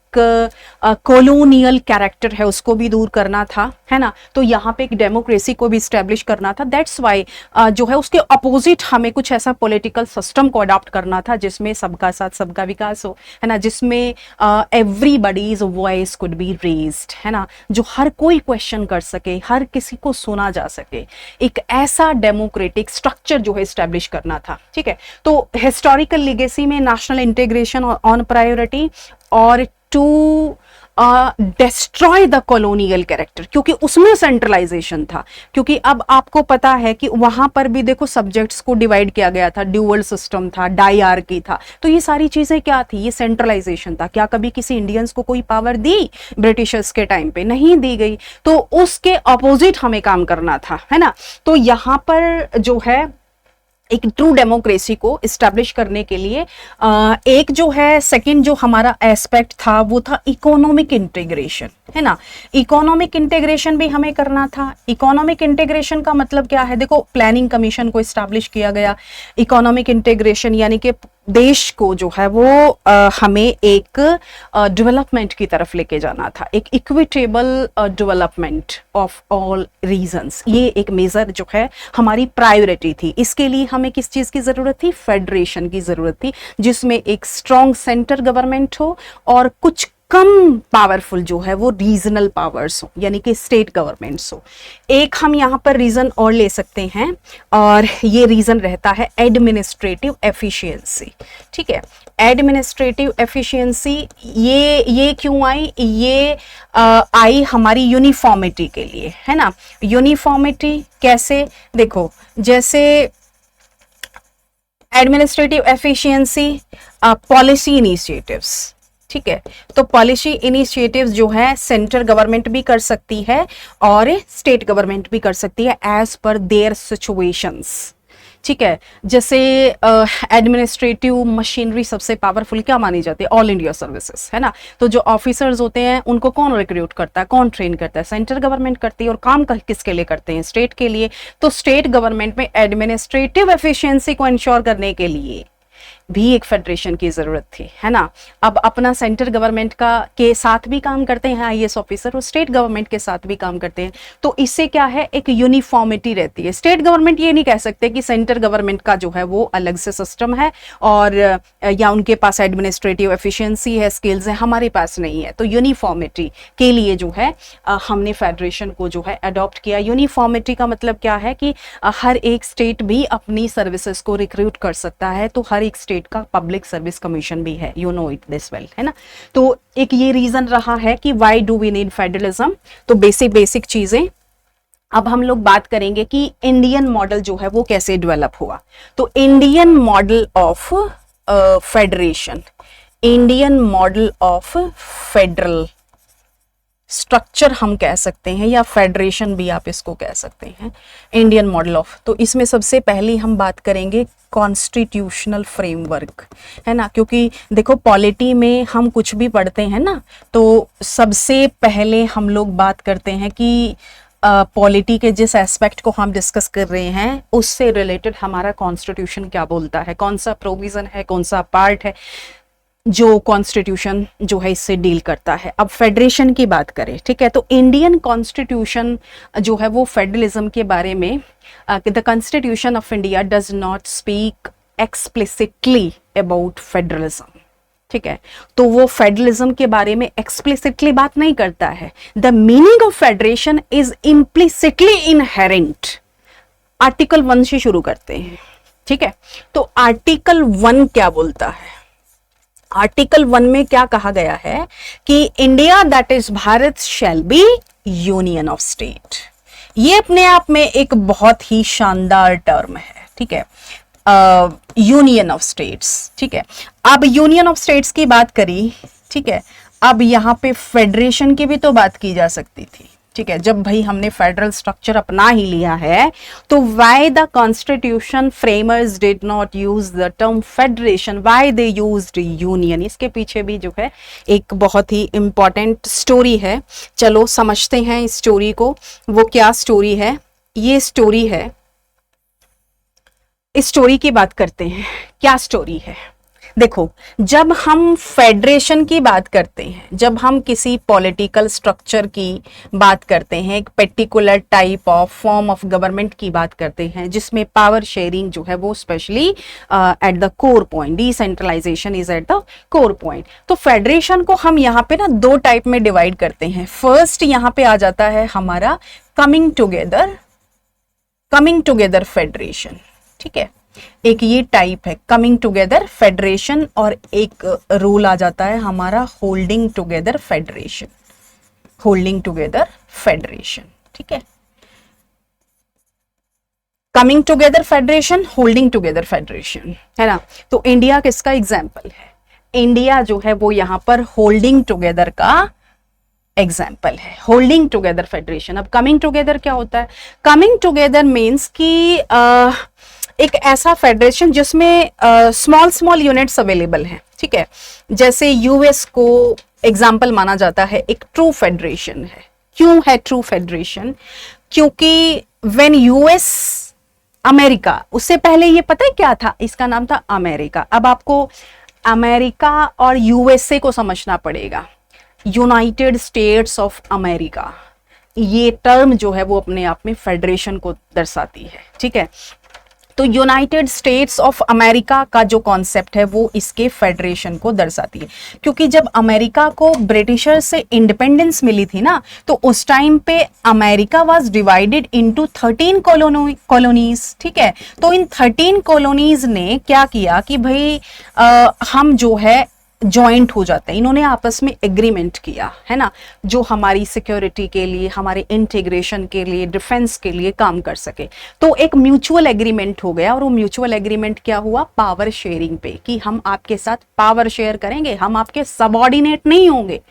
कॉलोनियल कैरेक्टर है उसको भी दूर करना था, है ना। तो यहाँ पे एक डेमोक्रेसी को भी स्टैब्लिश करना था। दैट्स वाई जो है उसके अपोजिट हमें कुछ ऐसा पॉलिटिकल सिस्टम को अडॉप्ट करना था जिसमें सबका साथ सबका विकास हो, है ना, जिसमें everybody's voice could be raised, है ना, जो हर कोई क्वेश्चन कर सके, हर किसी को सुना जा सके। एक ऐसा डेमोक्रेटिक स्ट्रक्चर जो है स्टैब्लिश करना था, ठीक है। तो हिस्टोरिकल लीगेसी में नेशनल इंटीग्रेशन ऑन प्रायोरिटी और to destroy the colonial character, क्योंकि उसमें सेंट्रलाइजेशन था। क्योंकि अब आपको पता है कि वहां पर भी देखो सब्जेक्ट्स को डिवाइड किया गया था, ड्यूअल सिस्टम था, डायआर्की था। तो ये सारी चीजें क्या थी? ये सेंट्रलाइजेशन था। क्या कभी किसी इंडियंस को कोई पावर दी ब्रिटिशर्स के टाइम पे? नहीं दी गई। तो उसके अपोजिट हमें काम करना था, है ना। तो यहाँ पर जो है एक ट्रू डेमोक्रेसी को इस्टेब्लिश करने के लिए एक जो है सेकंड जो हमारा एस्पेक्ट था वो था इकोनॉमिक इंटीग्रेशन, है ना। इकोनॉमिक इंटीग्रेशन भी हमें करना था। इकोनॉमिक इंटीग्रेशन का मतलब क्या है? देखो, प्लानिंग कमीशन को इस्टेब्लिश किया गया। इकोनॉमिक इंटीग्रेशन यानी कि देश को जो है वो हमें एक डेवलपमेंट की तरफ लेके जाना था, एक equitable development of all regions. ये एक मेजर जो है हमारी प्रायोरिटी थी। इसके लिए हमें किस चीज़ की ज़रूरत थी? फेडरेशन की ज़रूरत थी, जिसमें एक स्ट्रॉन्ग सेंटर गवर्नमेंट हो और कुछ कम पावरफुल जो है वो रीजनल पावर्स हो, यानी कि स्टेट गवर्नमेंट्स हो। एक हम यहाँ पर रीजन और ले सकते हैं, और ये रीजन रहता है एडमिनिस्ट्रेटिव एफिशिएंसी। ठीक है, एडमिनिस्ट्रेटिव एफिशिएंसी ये क्यों आई? ये आई हमारी यूनिफॉर्मिटी के लिए, है ना। यूनिफॉर्मिटी कैसे? देखो, जैसे एडमिनिस्ट्रेटिव एफिशिएंसी, पॉलिसी इनिशिएटिव्स। ठीक है, तो पॉलिसी इनिशिएटिव्स जो है सेंट्रल गवर्नमेंट भी कर सकती है और स्टेट गवर्नमेंट भी कर सकती है एज पर देयर सिचुएशंस। ठीक है, जैसे एडमिनिस्ट्रेटिव मशीनरी सबसे पावरफुल क्या मानी जाती है? ऑल इंडिया सर्विसेज, है ना। तो जो ऑफिसर्स होते हैं उनको कौन रिक्रूट करता है, कौन ट्रेन करता है? सेंट्रल गवर्नमेंट करती है। और काम किसके लिए करते हैं? स्टेट के लिए। तो स्टेट गवर्नमेंट में एडमिनिस्ट्रेटिव एफिशिएंसी को इंश्योर करने के लिए भी एक फेडरेशन की जरूरत थी, है ना। अब अपना सेंट्रल गवर्नमेंट का के साथ भी काम करते हैं आईएएस ऑफिसर, और स्टेट गवर्नमेंट के साथ भी काम करते हैं। तो इससे क्या है, एक यूनिफॉर्मिटी रहती है। स्टेट गवर्नमेंट ये नहीं कह सकते कि सेंट्रल गवर्नमेंट का जो है वो अलग से सिस्टम है और या उनके पास एडमिनिस्ट्रेटिव एफिशिएंसी है, स्किल्स है, हमारे पास नहीं है। तो यूनिफॉर्मिटी के लिए जो है हमने फेडरेशन को जो है अडॉप्ट किया। यूनिफॉर्मिटी का मतलब क्या है कि हर एक स्टेट भी अपनी सर्विसेज को रिक्रूट कर सकता है। तो हर एक स्टेट का पब्लिक सर्विस कमीशन भी है, you know it this well, है ना। तो एक ये रीजन रहा है कि why do we need federalism. तो बेसिक चीजें। अब हम लोग बात करेंगे कि इंडियन मॉडल जो है वो कैसे डेवलप हुआ। तो Indian model of federation, Indian model of federal structure हम कह सकते हैं, या फेडरेशन भी आप इसको कह सकते हैं, इंडियन मॉडल ऑफ। तो इसमें सबसे पहले हम बात करेंगे कॉन्स्टिट्यूशनल फ्रेमवर्क, है ना। क्योंकि देखो पॉलिटी में हम कुछ भी पढ़ते हैं ना, तो सबसे पहले हम लोग बात करते हैं कि पॉलिटी के जिस एस्पेक्ट को हम डिस्कस कर रहे हैं उससे रिलेटेड हमारा कॉन्स्टिट्यूशन क्या बोलता है, कौन सा प्रोविजन है, कौन सा पार्ट है जो कॉन्स्टिट्यूशन जो है इससे डील करता है। अब फेडरेशन की बात करें, ठीक है, तो इंडियन कॉन्स्टिट्यूशन जो है वो फेडरलिज्म के बारे में, the constitution of India does not speak explicitly about federalism. ठीक है, तो वो फेडरलिज्म के बारे में एक्सप्लिसिटली बात नहीं करता है। The meaning of federation is implicitly inherent. Article 1 से शुरू करते हैं। ठीक है, तो आर्टिकल 1 क्या बोलता है? आर्टिकल 1 में क्या कहा गया है कि India that is Bharat shall be union of state. ये अपने आप में एक बहुत ही शानदार टर्म है। ठीक है, यूनियन ऑफ स्टेट्स। ठीक है, अब यूनियन ऑफ स्टेट्स की बात करी, ठीक है, अब यहां पे फेडरेशन की भी तो बात की जा सकती थी। ठीक है, जब भाई हमने फेडरल स्ट्रक्चर अपना ही लिया है, तो why the constitution framers did not use the term federation, why they used union? इसके पीछे भी जो है एक बहुत ही इंपॉर्टेंट स्टोरी है। चलो समझते हैं इस स्टोरी को। वो क्या स्टोरी है? ये स्टोरी है, इस स्टोरी की बात करते हैं। क्या स्टोरी है? देखो, जब हम फेडरेशन की बात करते हैं, जब हम किसी पॉलिटिकल स्ट्रक्चर की बात करते हैं, एक particular type of form of government की बात करते हैं जिसमें पावर शेयरिंग जो है वो specially at the core point, decentralisation is at the core point. तो फेडरेशन को हम यहाँ पे ना 2 टाइप में डिवाइड करते हैं। फर्स्ट यहाँ पे आ जाता है हमारा कमिंग टुगेदर फेडरेशन। ठीक है, एक ये टाइप है कमिंग टुगेदर फेडरेशन, और एक रूल आ जाता है हमारा holding together federation. Holding together federation, ठीक है, coming together federation, holding together federation, है ना। तो इंडिया किसका एग्जाम्पल है? इंडिया जो है वो यहां पर होल्डिंग टुगेदर का एग्जाम्पल है, होल्डिंग टुगेदर फेडरेशन। अब कमिंग टुगेदर क्या होता है? कमिंग टुगेदर मीन्स कि एक ऐसा फेडरेशन जिसमें स्मॉल यूनिट्स अवेलेबल हैं। ठीक है, जैसे यूएस को एग्जाम्पल माना जाता है, एक ट्रू फेडरेशन है। क्यों है ट्रू फेडरेशन? क्योंकि व्हेन यूएस, अमेरिका, उससे पहले ये पता है क्या था? इसका नाम था अमेरिका। अब आपको अमेरिका और यूएसए को समझना पड़ेगा। यूनाइटेड स्टेट्स ऑफ अमेरिका, ये टर्म जो है वो अपने आप में फेडरेशन को दर्शाती है। ठीक है, तो यूनाइटेड स्टेट्स ऑफ अमेरिका का जो कॉन्सेप्ट है वो इसके फेडरेशन को दर्शाती है, क्योंकि जब अमेरिका को ब्रिटिशर से इंडिपेंडेंस मिली थी ना, तो उस टाइम पे America was divided into 13 colonies. ठीक है, तो इन 13 कॉलोनीज ने क्या किया कि भाई हम जो है ज्वाइंट हो जाते हैं। इन्होंने आपस में एग्रीमेंट किया है ना, जो हमारी सिक्योरिटी के लिए, हमारे इंटीग्रेशन के लिए, डिफेंस के लिए काम कर सके। तो एक म्यूचुअल एग्रीमेंट हो गया, और वो म्यूचुअल एग्रीमेंट क्या हुआ, पावर शेयरिंग पे, कि हम आपके साथ पावर शेयर करेंगे, हम आपके सबऑर्डिनेट नहीं होंगे।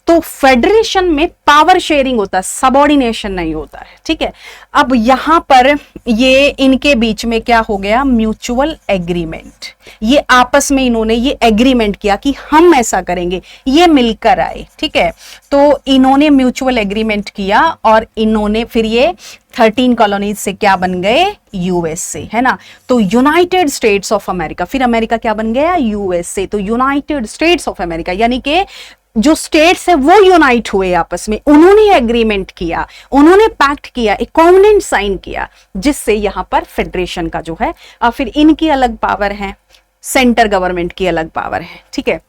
तो फेडरेशन में पावर शेयरिंग होता है, सबऑर्डिनेशन नहीं होता है। ठीक है, अब यहां पर ये इनके बीच में क्या हो गया, म्यूचुअल एग्रीमेंट। ये आपस में इन्होंने ये एग्रीमेंट किया कि हम ऐसा करेंगे, ये मिलकर आए। ठीक है, तो इन्होंने म्यूचुअल एग्रीमेंट किया, और इन्होंने फिर ये 13 कॉलोनीज से क्या बन गए, यूएसए, है ना। तो यूनाइटेड स्टेट्स ऑफ अमेरिका, फिर अमेरिका क्या बन गया, यूएसए। तो यूनाइटेड स्टेट्स ऑफ अमेरिका, यानी कि जो स्टेट्स है वो यूनाइट हुए आपस में, उन्होंने एग्रीमेंट किया, उन्होंने पैक्ट किया, एक कॉन्वेनेंट साइन किया, जिससे यहां पर फेडरेशन का जो है, फिर इनकी अलग पावर है, सेंटर गवर्नमेंट की अलग पावर है। ठीक है,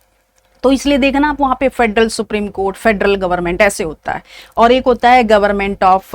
तो इसलिए देखना आप वहां पे federal supreme court, federal government ऐसे होता है, और एक होता है गवर्नमेंट ऑफ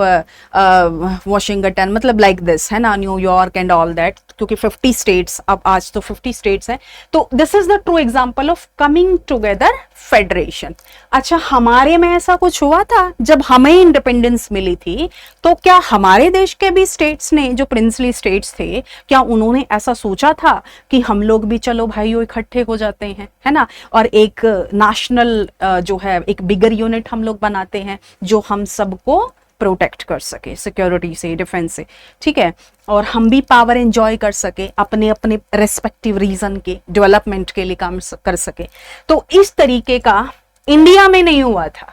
वॉशिंगटन, मतलब लाइक दिस, है ना, न्यूयॉर्क एंड ऑल दैट, क्योंकि 50 स्टेट्स, अब आज तो 50 स्टेट्स हैं। तो this is the true example of coming together federation. अच्छा, हमारे में ऐसा कुछ हुआ था जब हमें इंडिपेंडेंस मिली थी, तो क्या हमारे देश के भी स्टेट्स ने, जो प्रिंसली स्टेट्स थे, क्या उन्होंने ऐसा सोचा था कि हम लोग भी चलो भाइयों इकट्ठे हो जाते हैं, है ना, और एक नेशनल जो है एक बिगर यूनिट हम लोग बनाते हैं, जो हम सबको प्रोटेक्ट कर सके, सिक्योरिटी से, डिफेंस से। ठीक है, और हम भी पावर एंजॉय कर सके, अपने अपने रेस्पेक्टिव रीजन के डेवलपमेंट के लिए काम कर सके। तो इस तरीके का इंडिया में नहीं हुआ था,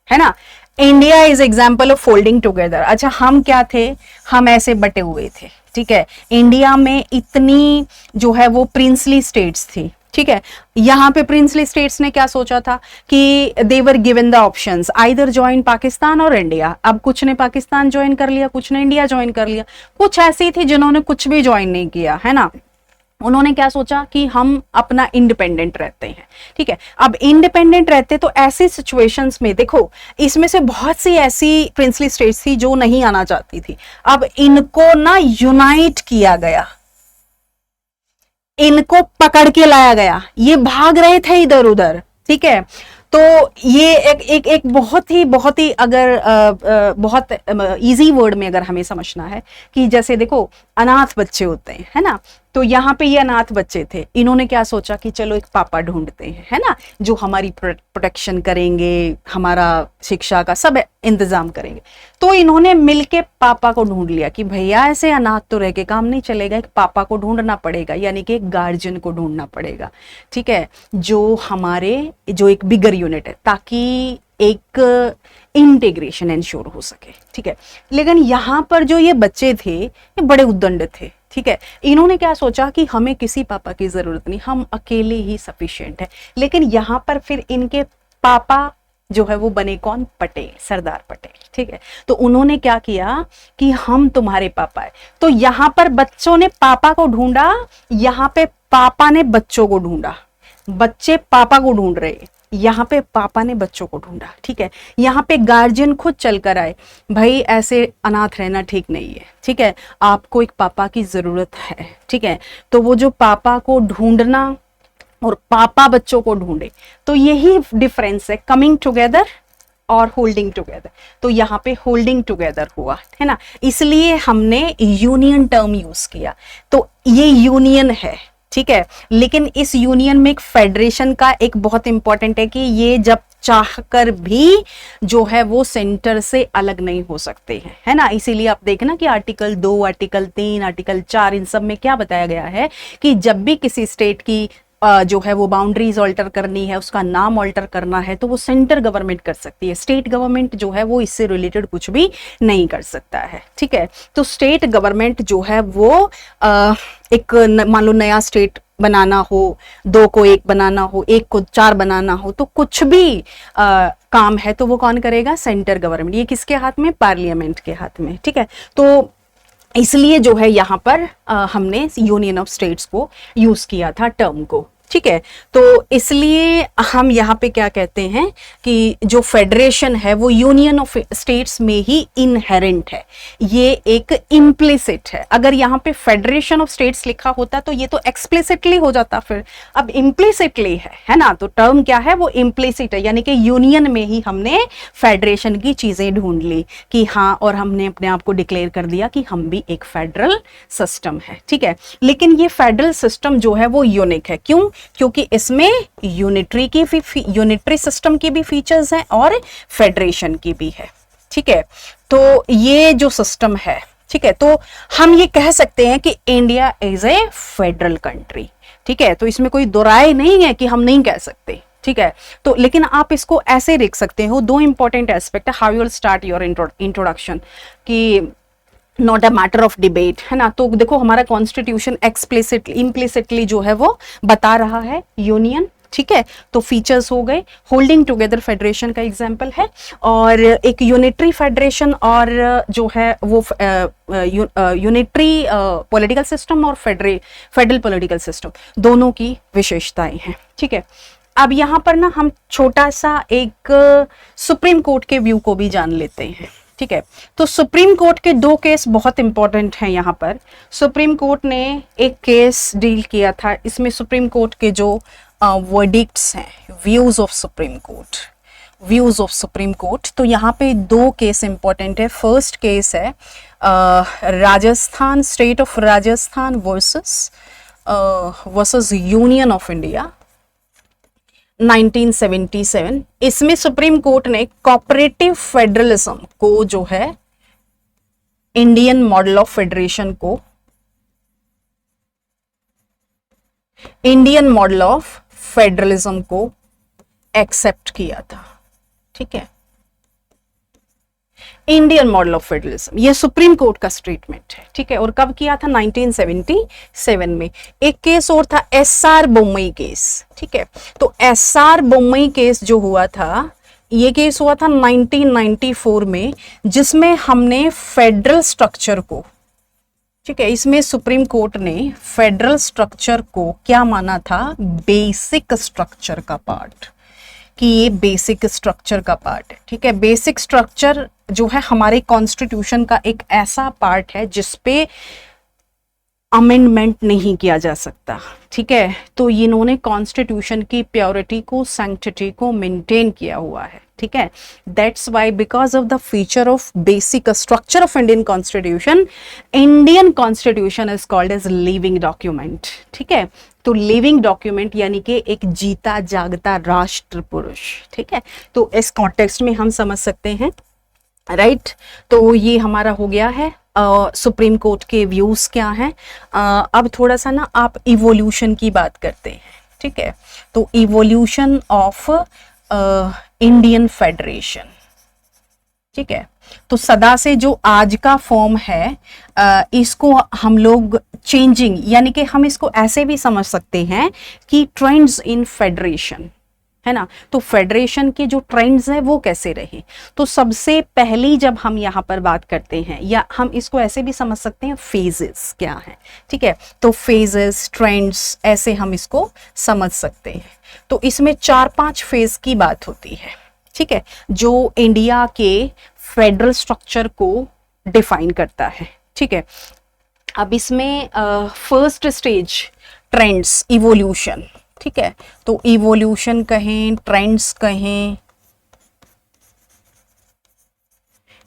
है ना। India is example of folding together. अच्छा, हम क्या थे, हम ऐसे बटे हुए थे। ठीक है, इंडिया में इतनी जो है वो प्रिंसली स्टेट्स थी। ठीक है, यहां पे प्रिंसली स्टेट्स ने क्या सोचा था कि they were given the options, either join Pakistan और इंडिया। अब कुछ ने पाकिस्तान ज्वाइन कर लिया, कुछ ने इंडिया ज्वाइन कर लिया, कुछ ऐसी थी जिन्होंने कुछ भी ज्वाइन नहीं किया, है ना। उन्होंने क्या सोचा कि हम अपना इंडिपेंडेंट रहते हैं। ठीक है, अब इंडिपेंडेंट रहते तो ऐसी सिचुएशंस में देखो, इसमें से बहुत सी ऐसी प्रिंसली स्टेट्स थी जो नहीं आना चाहती थी। अब इनको ना यूनाइट किया गया, इनको पकड़ के लाया गया, ये भाग रहे थे इधर उधर। ठीक है, तो ये एक बहुत ही अगर बहुत इजी वर्ड में अगर हमें समझना है कि जैसे देखो अनाथ बच्चे होते हैं, है ना, तो यहाँ पे ये अनाथ बच्चे थे, इन्होंने क्या सोचा कि चलो एक पापा ढूंढते हैं, है ना, जो हमारी प्रोटेक्शन करेंगे, हमारा शिक्षा का सब इंतजाम करेंगे। तो इन्होंने मिलके पापा को ढूंढ लिया कि भैया ऐसे अनाथ तो रह के काम नहीं चलेगा, एक पापा को ढूंढना पड़ेगा, यानी कि एक गार्जियन को ढूंढना पड़ेगा। ठीक है, जो हमारे जो एक बिगर यूनिट है, ताकि एक इंटीग्रेशन एंश्योर हो सके। ठीक है, लेकिन यहाँ पर जो ये बच्चे थे ये बड़े उद्दंड थे। ठीक है, इन्होंने क्या सोचा कि हमें किसी पापा की जरूरत नहीं, हम अकेले ही सफिशिएंट है। लेकिन यहाँ पर फिर इनके पापा जो है वो बने कौन, पटेल, सरदार पटेल। ठीक है, तो उन्होंने क्या किया कि हम तुम्हारे पापा है। तो यहाँ पर बच्चों ने पापा को ढूंढा, यहाँ पे पापा ने बच्चों को ढूंढा, बच्चे पापा को ढूंढ रहे, यहाँ पे पापा ने बच्चों को ढूंढा। ठीक है, यहाँ पे गार्जियन खुद चल कर आए, भाई ऐसे अनाथ रहना ठीक नहीं है। ठीक है, आपको एक पापा की जरूरत है। ठीक है, तो वो जो पापा को ढूंढना और पापा बच्चों को ढूंढे, तो यही डिफरेंस है कमिंग टुगेदर और होल्डिंग टुगेदर। तो यहाँ पे होल्डिंग टुगेदर हुआ, है ना, इसलिए हमने यूनियन टर्म यूज किया। तो ये यूनियन है। ठीक है, लेकिन इस यूनियन में एक फेडरेशन का एक बहुत इंपॉर्टेंट है कि ये जब चाहकर भी जो है वो सेंटर से अलग नहीं हो सकते हैं, है ना। इसीलिए आप देखना कि आर्टिकल 2, आर्टिकल 3, आर्टिकल 4, इन सब में क्या बताया गया है कि जब भी किसी स्टेट की जो है वो बाउंड्रीज ऑल्टर करनी है, उसका नाम ऑल्टर करना है, तो वो सेंटर गवर्नमेंट कर सकती है। स्टेट गवर्नमेंट जो है वो इससे रिलेटेड कुछ भी नहीं कर सकता है। ठीक है, तो स्टेट गवर्नमेंट जो है वो एक मान लो नया स्टेट बनाना हो, 2 को 1 बनाना हो, 1 को 4 बनाना हो, तो कुछ भी काम है तो वो कौन करेगा, सेंटर गवर्नमेंट। ये किसके हाथ में, पार्लियामेंट के हाथ में। ठीक है, तो इसलिए जो है यहाँ पर हमने यूनियन ऑफ स्टेट्स को यूज किया था टर्म को, ठीक है। तो इसलिए हम यहाँ पे क्या कहते हैं कि जो फेडरेशन है वो यूनियन ऑफ स्टेट्स में ही इनहेरेंट है, ये एक इम्प्लिसिट है। अगर यहाँ पे फेडरेशन ऑफ स्टेट्स लिखा होता तो ये तो एक्सप्लिसिटली हो जाता, फिर अब इम्प्लिसिटली है ना, तो टर्म क्या है वो इम्प्लिसिट है, यानी कि यूनियन में ही हमने फेडरेशन की चीजें ढूंढ ली कि हाँ, और हमने अपने आप को डिक्लेयर कर दिया कि हम भी एक फेडरल सिस्टम है, ठीक है। लेकिन ये फेडरल सिस्टम जो है वो यूनिक है, क्यों? क्योंकि इसमें यूनिटरी सिस्टम की भी फीचर्स हैं और फेडरेशन की भी है, ठीक है। तो ये जो सिस्टम है, ठीक है, तो हम ये कह सकते हैं कि India is A federal country, ठीक है। तो इसमें कोई दो राय नहीं है कि हम नहीं कह सकते, ठीक है। तो लेकिन आप इसको ऐसे देख सकते हो, दो इंपॉर्टेंट एस्पेक्ट है, how you will start your introduction, कि not a matter of debate, है ना। तो देखो हमारा कॉन्स्टिट्यूशन एक्सप्लिसिटली इम्प्लिसिटली जो है वो बता रहा है यूनियन, ठीक है। तो फीचर्स हो गए, होल्डिंग टुगेदर फेडरेशन का एग्जांपल है, और एक यूनिटरी फेडरेशन और जो है वो यूनिटरी पॉलिटिकल सिस्टम और फेडरल पॉलिटिकल सिस्टम, दोनों की विशेषताएं हैं, ठीक है। अब यहाँ पर ना हम छोटा सा एक सुप्रीम कोर्ट के व्यू को भी जान लेते हैं, ठीक है। तो सुप्रीम कोर्ट के दो केस बहुत इंपॉर्टेंट हैं यहाँ पर। सुप्रीम कोर्ट ने एक केस डील किया था, इसमें सुप्रीम कोर्ट के जो वर्डिक्ट्स हैं, व्यूज ऑफ सुप्रीम कोर्ट, तो यहाँ पे दो केस इंपॉर्टेंट है। फर्स्ट केस है Rajasthan, state of Rajasthan versus union of India 1977। इसमें सुप्रीम कोर्ट ने कोऑपरेटिव फेडरलिज्म को जो है इंडियन मॉडल ऑफ फेडरेशन को इंडियन मॉडल ऑफ फेडरलिज्म को एक्सेप्ट किया था, ठीक है। इंडियन मॉडल ऑफ फेडरलिज्म, ये सुप्रीम कोर्ट का स्टेटमेंट है, ठीक है। और कब किया था? 1977 में। एक केस और था एसआर बोम्मई केस, ठीक है। तो एसआर बोम्मई केस जो हुआ था, ये केस हुआ था 1994 में, जिसमें हमने फेडरल स्ट्रक्चर को, ठीक है, इसमें सुप्रीम कोर्ट ने फेडरल स्ट्रक्चर को क्या माना था? बेसिक स्ट्रक्चर का पार्ट, कि ये बेसिक स्ट्रक्चर का पार्ट है, ठीक है। बेसिक स्ट्रक्चर जो है हमारे कॉन्स्टिट्यूशन का एक ऐसा पार्ट है जिसपे अमेंडमेंट नहीं किया जा सकता, ठीक है। तो इन्होंने कॉन्स्टिट्यूशन की प्योरिटी को, सैंक्टिटी को मेंटेन किया हुआ है, ठीक है। That's why because of the feature of basic structure of Indian constitution is called as living document, ठीक है। तो लिविंग डॉक्यूमेंट यानी कि एक जीता जागता राष्ट्र पुरुष, ठीक है। तो इस कॉन्टेक्स्ट में हम समझ सकते हैं, राइट। तो ये हमारा हो गया है सुप्रीम कोर्ट के व्यूज क्या हैं। अब थोड़ा सा ना आप इवोल्यूशन की बात करते हैं, ठीक है। तो इवोल्यूशन ऑफ इंडियन फेडरेशन, ठीक है। तो सदा से जो आज का फॉर्म है, इसको हम लोग चेंजिंग, यानी कि हम इसको ऐसे भी समझ सकते हैं कि ट्रेंड्स इन फेडरेशन, है ना। तो फेडरेशन के जो ट्रेंड्स हैं वो कैसे रहे। तो सबसे पहली जब हम यहाँ पर बात करते हैं, या हम इसको ऐसे भी समझ सकते हैं, फेजेस क्या हैं, ठीक है। तो फेजेस, ट्रेंड्स, ऐसे हम इसको समझ सकते हैं। तो इसमें 4-5 फेज की बात होती है, ठीक है, जो इंडिया के फेडरल स्ट्रक्चर को डिफाइन करता है, ठीक है। अब इसमें फर्स्ट स्टेज ट्रेंड्स, इवोल्यूशन, ठीक है। तो इवोल्यूशन कहें, ट्रेंड्स कहें,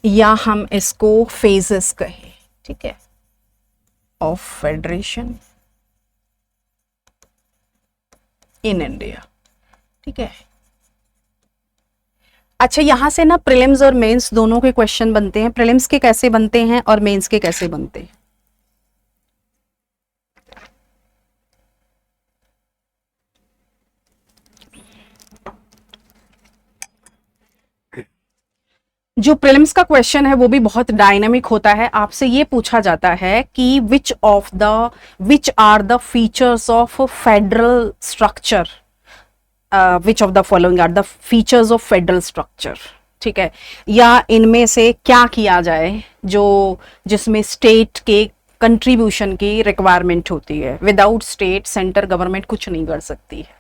या हम इसको फेजेस कहें, ठीक है, ऑफ फेडरेशन इन इंडिया, ठीक है। अच्छा, यहां से ना प्रीलिम्स और मेंस दोनों के क्वेश्चन बनते हैं। प्रीलिम्स के कैसे बनते हैं और मेंस के कैसे बनते हैं? जो प्रीलिम्स का क्वेश्चन है वो भी बहुत डायनामिक होता है। आपसे ये पूछा जाता है कि which are the features of federal structure, which of the following are the features of federal structure, ठीक है, या इनमें से क्या किया जाए जो जिसमें स्टेट के कंट्रीब्यूशन की रिक्वायरमेंट होती है। विदाउट स्टेट सेंटर गवर्नमेंट कुछ नहीं कर सकती है।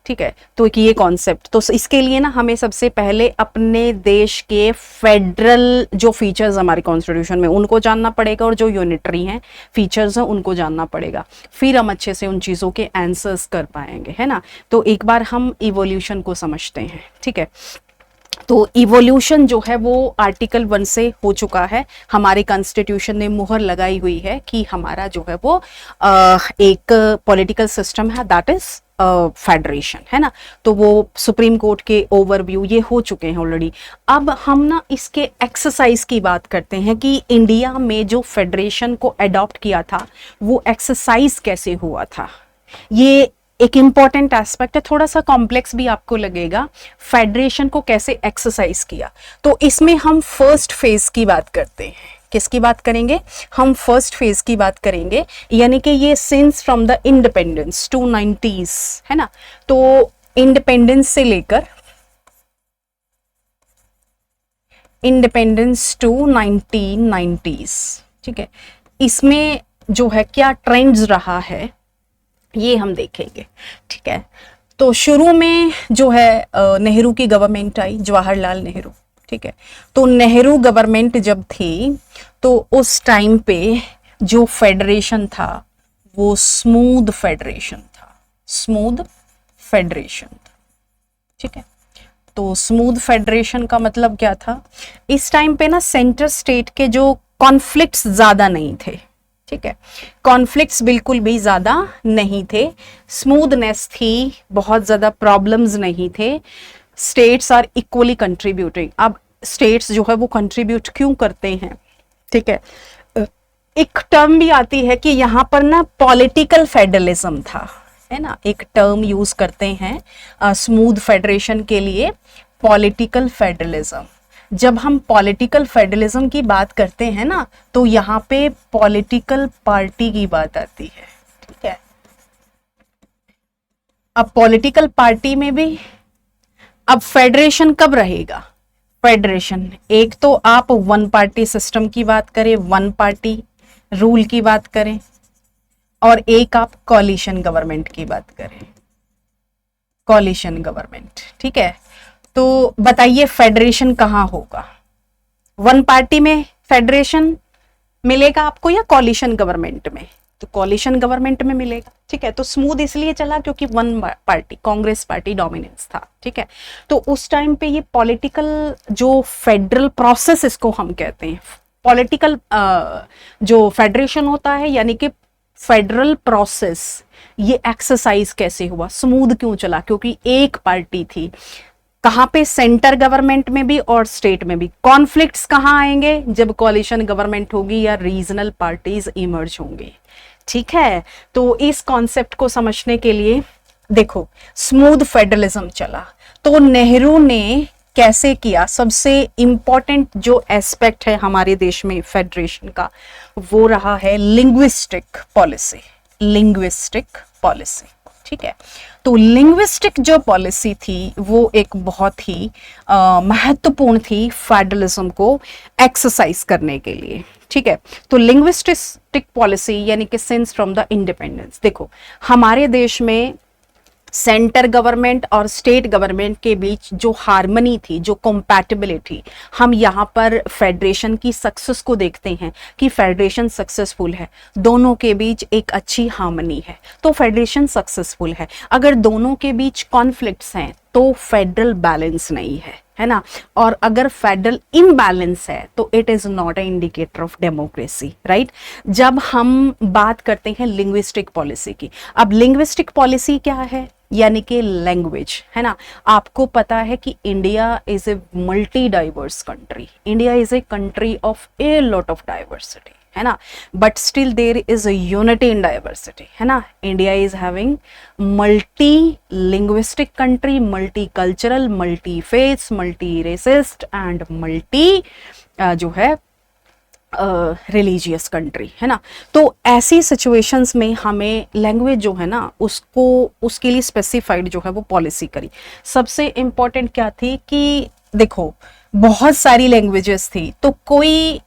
ठीक है, तो एक ये कॉन्सेप्ट, तो इसके लिए ना हमें सबसे पहले अपने देश के फेडरल जो फीचर्स हमारे कॉन्स्टिट्यूशन में उनको जानना पड़ेगा, और जो यूनिटरी हैं फीचर्स हैं उनको जानना पड़ेगा, फिर हम अच्छे से उन चीज़ों के आंसर्स कर पाएंगे, है ना। तो एक बार हम इवोल्यूशन को समझते हैं। ठीक है, तो इवोल्यूशन जो है वो आर्टिकल 1 से हो चुका है, हमारे कॉन्स्टिट्यूशन ने मुहर लगाई हुई है कि हमारा जो है वो एक पॉलिटिकल सिस्टम है, दैट इज फेडरेशन, है ना। तो वो सुप्रीम कोर्ट के ओवरव्यू ये हो चुके हैं ऑलरेडी। अब हम ना इसके एक्सरसाइज की बात करते हैं कि इंडिया में जो फेडरेशन को अडॉप्ट किया था वो एक्सरसाइज कैसे हुआ था। ये एक इंपॉर्टेंट एस्पेक्ट है, थोड़ा सा कॉम्प्लेक्स भी आपको लगेगा, फेडरेशन को कैसे एक्सरसाइज किया। तो इसमें हम फर्स्ट फेज की बात करते हैं। किसकी बात करेंगे? हम फर्स्ट फेज की बात करेंगे, यानी कि ये since from the independence to 90s, है ना। तो इंडिपेंडेंस से लेकर इंडिपेंडेंस टू 1990s, ठीक है, इसमें जो है क्या ट्रेंड्स रहा है ये हम देखेंगे। ठीक है, तो शुरू में जो है नेहरू की गवर्नमेंट आई, जवाहरलाल नेहरू। ठीक है, तो नेहरू गवर्नमेंट जब थी तो उस टाइम पे जो फेडरेशन था वो स्मूथ फेडरेशन था, स्मूथ फेडरेशन था। ठीक है, तो स्मूथ फेडरेशन का मतलब क्या था? इस टाइम पे ना सेंटर स्टेट के जो कॉन्फ्लिक्ट्स ज्यादा नहीं थे। ठीक है, कॉन्फ्लिक्ट्स बिल्कुल भी ज्यादा नहीं थे, स्मूथनेस थी, बहुत ज्यादा प्रॉब्लम्स नहीं थे। States are equally contributing. अब स्टेट्स जो है वो कंट्रीब्यूट क्यों करते हैं? ठीक है, एक टर्म भी आती है कि यहाँ पर ना पॉलिटिकल फेडरलिज्म था, है ना, एक टर्म यूज करते हैं स्मूथ फेडरेशन के लिए, पॉलिटिकल फेडरलिज्म। जब हम पॉलिटिकल फेडरलिज्म की बात करते हैं ना तो यहाँ पे पॉलिटिकल पार्टी की बात आती है। ठीक है, अब पॉलिटिकल पार्टी में भी अब फेडरेशन कब रहेगा? फेडरेशन एक तो आप वन पार्टी सिस्टम की बात करें, वन पार्टी रूल की बात करें, और एक आप कॉलिशन गवर्नमेंट की बात करें, कॉलिशन गवर्नमेंट। ठीक है, तो बताइए फेडरेशन कहाँ होगा? वन पार्टी में फेडरेशन मिलेगा आपको या कॉलिशन गवर्नमेंट में? तो कॉलिशन गवर्नमेंट में मिलेगा। ठीक है, तो स्मूथ इसलिए चला क्योंकि one party, Congress party dominance था। ठीक है, तो उस टाइम पे ये पॉलिटिकल जो फेडरल प्रोसेस इसको हम कहते हैं, पॉलिटिकल जो फेडरेशन होता है यानी कि फेडरल प्रोसेस, ये एक्सरसाइज कैसे हुआ, स्मूथ क्यों चला? क्योंकि एक पार्टी थी। कहाँ पे? सेंटर गवर्नमेंट में भी और स्टेट में भी। कॉन्फ्लिक्ट्स कहाँ आएंगे? जब कॉलिशन गवर्नमेंट होगी या रीजनल पार्टीज इमर्ज होंगे। ठीक है, तो इस कॉन्सेप्ट को समझने के लिए देखो, स्मूथ फेडरलिज्म चला तो नेहरू ने कैसे किया? सबसे इंपॉर्टेंट जो एस्पेक्ट है हमारे देश में फेडरेशन का वो रहा है लिंग्विस्टिक पॉलिसी, लिंग्विस्टिक पॉलिसी। ठीक है, तो लिंग्विस्टिक जो पॉलिसी थी वो एक बहुत ही महत्वपूर्ण थी फेडरलिज्म को एक्सरसाइज करने के लिए। ठीक है, तो लिंग्विस्टिक पॉलिसी यानी कि सिंस फ्रॉम द इंडिपेंडेंस, देखो हमारे देश में सेंटर गवर्नमेंट और स्टेट गवर्नमेंट के बीच जो हार्मनी थी, जो कंपैटिबिलिटी, हम यहाँ पर फेडरेशन की सक्सेस को देखते हैं कि फेडरेशन सक्सेसफुल है, दोनों के बीच एक अच्छी हार्मनी है तो फेडरेशन सक्सेसफुल है। अगर दोनों के बीच कॉन्फ्लिक्ट्स हैं तो फेडरल बैलेंस नहीं है, है ना। और अगर फेडरल इम्बैलेंस है तो it is not a indicator of democracy, right. जब हम बात करते हैं लिंग्विस्टिक पॉलिसी की, अब लिंग्विस्टिक पॉलिसी क्या है? यानी कि लैंग्वेज, है ना। आपको पता है कि India is a multi diverse country, India is a country of a lot of diversity, है ना, but still there is a unity in diversity, है ना। India is having multi linguistic country, multi cultural, multi faiths, multi racist and multi जो है religious country, है ना। तो ऐसी सिचुएशंस में हमें लैंग्वेज जो है ना उसको, उसके लिए स्पेसिफाइड जो है वो पॉलिसी करी। सबसे इम्पोर्टेंट क्या थी कि देखो बहुत सारी लैंग्वेजेस थी, तो कोई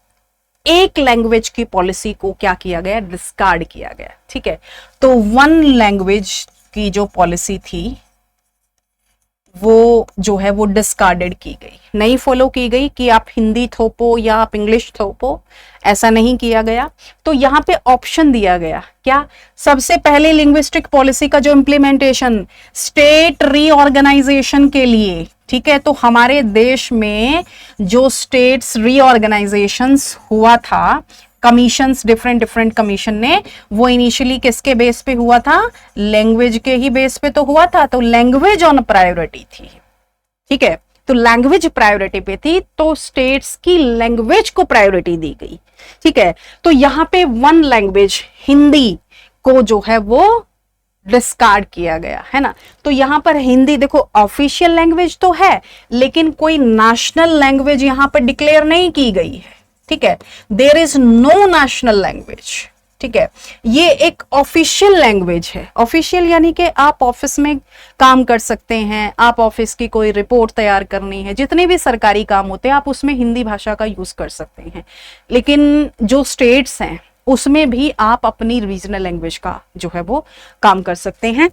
एक लैंग्वेज की पॉलिसी को क्या किया गया, डिस्कार्ड किया गया। ठीक है, तो वन लैंग्वेज की जो पॉलिसी थी वो जो है वो डिस्कार्डेड की गई, नहीं फॉलो की गई कि आप हिंदी थोपो या आप इंग्लिश थोपो, ऐसा नहीं किया गया। तो यहाँ पे ऑप्शन दिया गया क्या, सबसे पहले लिंग्विस्टिक पॉलिसी का जो इम्प्लीमेंटेशन स्टेट रीऑर्गेनाइजेशन के लिए, ठीक है, तो हमारे देश में जो स्टेट्स रीऑर्गेनाइजेशंस हुआ था, कमीशंस, डिफरेंट डिफरेंट कमीशन ने, वो इनिशियली किसके बेस पे हुआ था, लैंग्वेज के ही बेस पे तो हुआ था, तो लैंग्वेज ऑन प्रायोरिटी थी। ठीक है, तो लैंग्वेज प्रायोरिटी पे थी, तो स्टेट्स की लैंग्वेज को प्रायोरिटी दी गई। ठीक है, तो यहां पे वन लैंग्वेज हिंदी को जो है वो डिस्कार्ड किया गया है ना। तो यहां पर हिंदी देखो ऑफिशियल लैंग्वेज तो है, लेकिन कोई नेशनल लैंग्वेज यहां पर डिक्लेयर नहीं की गई है। ठीक है, there is no national language. ठीक है, ये एक ऑफिशियल लैंग्वेज है। ऑफिशियल यानी कि आप ऑफिस में काम कर सकते हैं, आप ऑफिस की कोई रिपोर्ट तैयार करनी है, जितने भी सरकारी काम होते हैं आप उसमें हिंदी भाषा का यूज कर सकते हैं। लेकिन जो स्टेट्स हैं उसमें भी आप अपनी रीजनल लैंग्वेज का जो है वो काम कर सकते हैं।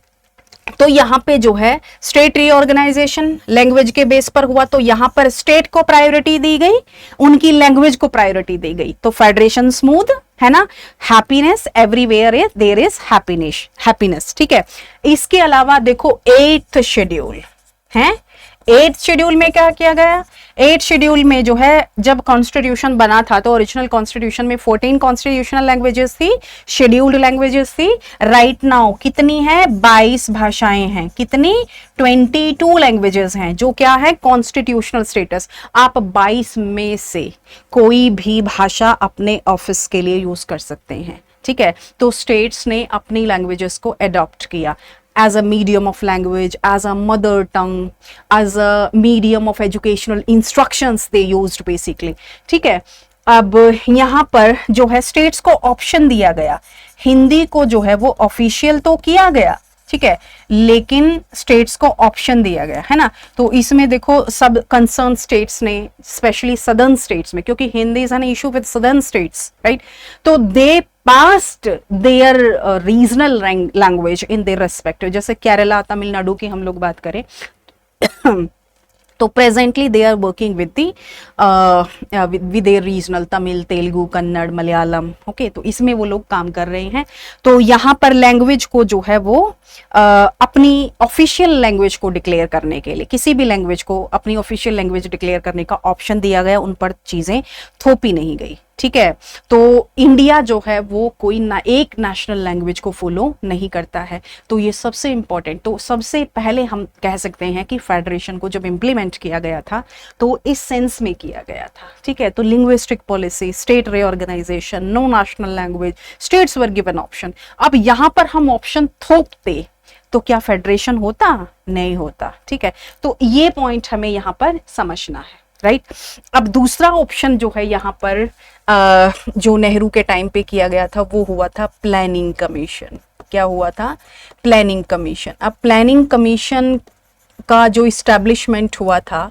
तो यहाँ पे जो है स्टेट रीऑर्गेनाइजेशन लैंग्वेज के बेस पर हुआ, तो यहाँ पर स्टेट को प्रायोरिटी दी गई, उनकी लैंग्वेज को प्रायोरिटी दी गई। तो फेडरेशन स्मूथ है ना, happiness everywhere is there is happiness. ठीक है, इसके अलावा देखो 8th शेड्यूल है, 8th शेड्यूल में क्या किया गया, 8th शेड्यूल में जो है जब कॉन्स्टिट्यूशन बना था तो ओरिजिनल कॉन्स्टिट्यूशन में 14 कॉन्स्टिट्यूशनल लैंग्वेजेस थी, शेड्यूल्ड लैंग्वेजेस थी। राइट नाउ कितनी है, 22 भाषाएं हैं। कितनी, 22 लैंग्वेजेस हैं, जो क्या है कॉन्स्टिट्यूशनल स्टेटस। आप 22 में से कोई भी भाषा अपने ऑफिस के लिए यूज कर सकते हैं। ठीक है, तो स्टेट्स ने अपनी लैंग्वेजेस को अडॉप्ट किया as a medium of language, as a mother tongue, as a medium of educational instructions they used basically. ठीक है, अब यहाँ पर जो है स्टेट्स को ऑप्शन दिया गया, हिंदी को जो है वो ऑफिशियल तो किया गया, ठीक है, लेकिन स्टेट्स को ऑप्शन दिया गया है ना। तो इसमें देखो सब कंसर्न स्टेट्स ने, स्पेशली सदर्न स्टेट्स में, क्योंकि Hindi is an issue with southern states, right, तो they past their regional language in their respective. जैसे केरला, तमिलनाडु की हम लोग बात करें तो presently they are working with their regional Tamil, Telugu, Kannada, Malayalam. Okay, तो इसमें वो लोग काम कर रहे हैं। तो यहाँ पर लैंग्वेज को जो है वो अपनी ऑफिशियल लैंग्वेज को डिक्लेयर करने के लिए, किसी भी लैंग्वेज को अपनी ऑफिशियल लैंग्वेज डिक्लेयर करने का ऑप्शन दिया गया, उन पर चीजें थोपी नहीं गई। ठीक है, तो इंडिया जो है वो कोई ना एक नेशनल लैंग्वेज को फॉलो नहीं करता है। तो ये सबसे इंपॉर्टेंट, तो सबसे पहले हम कह सकते हैं कि फेडरेशन को जब इंप्लीमेंट किया गया था तो इस सेंस में किया गया था। ठीक है, तो linguistic policy, state reorganisation, no national language, states were given option. अब यहाँ पर हम ऑप्शन थोपते तो क्या फेडरेशन होता, नहीं होता। ठीक है, तो ये पॉइंट हमें यहाँ पर समझना है, राइट। अब दूसरा ऑप्शन जो है यहाँ पर जो नेहरू के टाइम पे किया गया था वो हुआ था प्लानिंग कमीशन। क्या हुआ था, प्लानिंग कमीशन। अब प्लानिंग कमीशन का जो इस्टेब्लिशमेंट हुआ था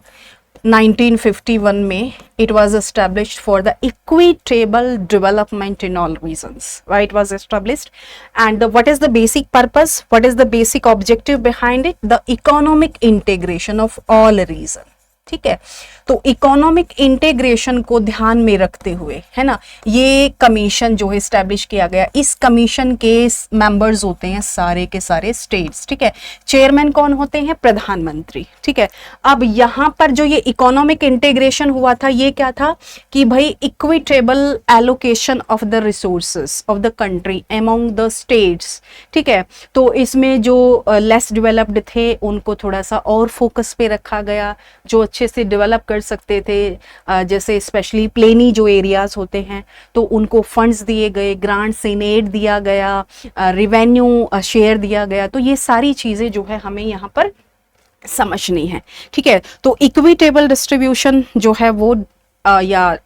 1951 में, it was established for the equitable development in all regions. Why it was established, and what is the basic purpose, what is the basic objective behind it? The economic integration of all regions. ठीक है, तो economic integration को ध्यान में रखते हुए है ना ये कमीशन जो है स्टैब्लिश किया गया। इस कमीशन के मेंबर्स होते हैं सारे के सारे स्टेट्स। ठीक है, चेयरमैन कौन होते हैं, प्रधानमंत्री। ठीक है, अब यहाँ पर जो ये इकोनॉमिक इंटीग्रेशन हुआ था ये क्या था कि भाई equitable allocation of the resources of the country among the states. ठीक है, तो इसमें जो लेस डेवलप्ड थे उनको थोड़ा सा और फोकस पे रखा गया, जो अच्छे से डेवलप कर सकते थे जैसे स्पेशली प्लेनी जो एरियाज होते हैं तो उनको फंड्स दिए गए, ग्रांट्स इन एड दिया गया, रेवेन्यू शेयर दिया गया। तो ये सारी चीजें जो है हमें यहाँ पर समझनी है। ठीक है, तो इक्विटेबल डिस्ट्रीब्यूशन जो है वो या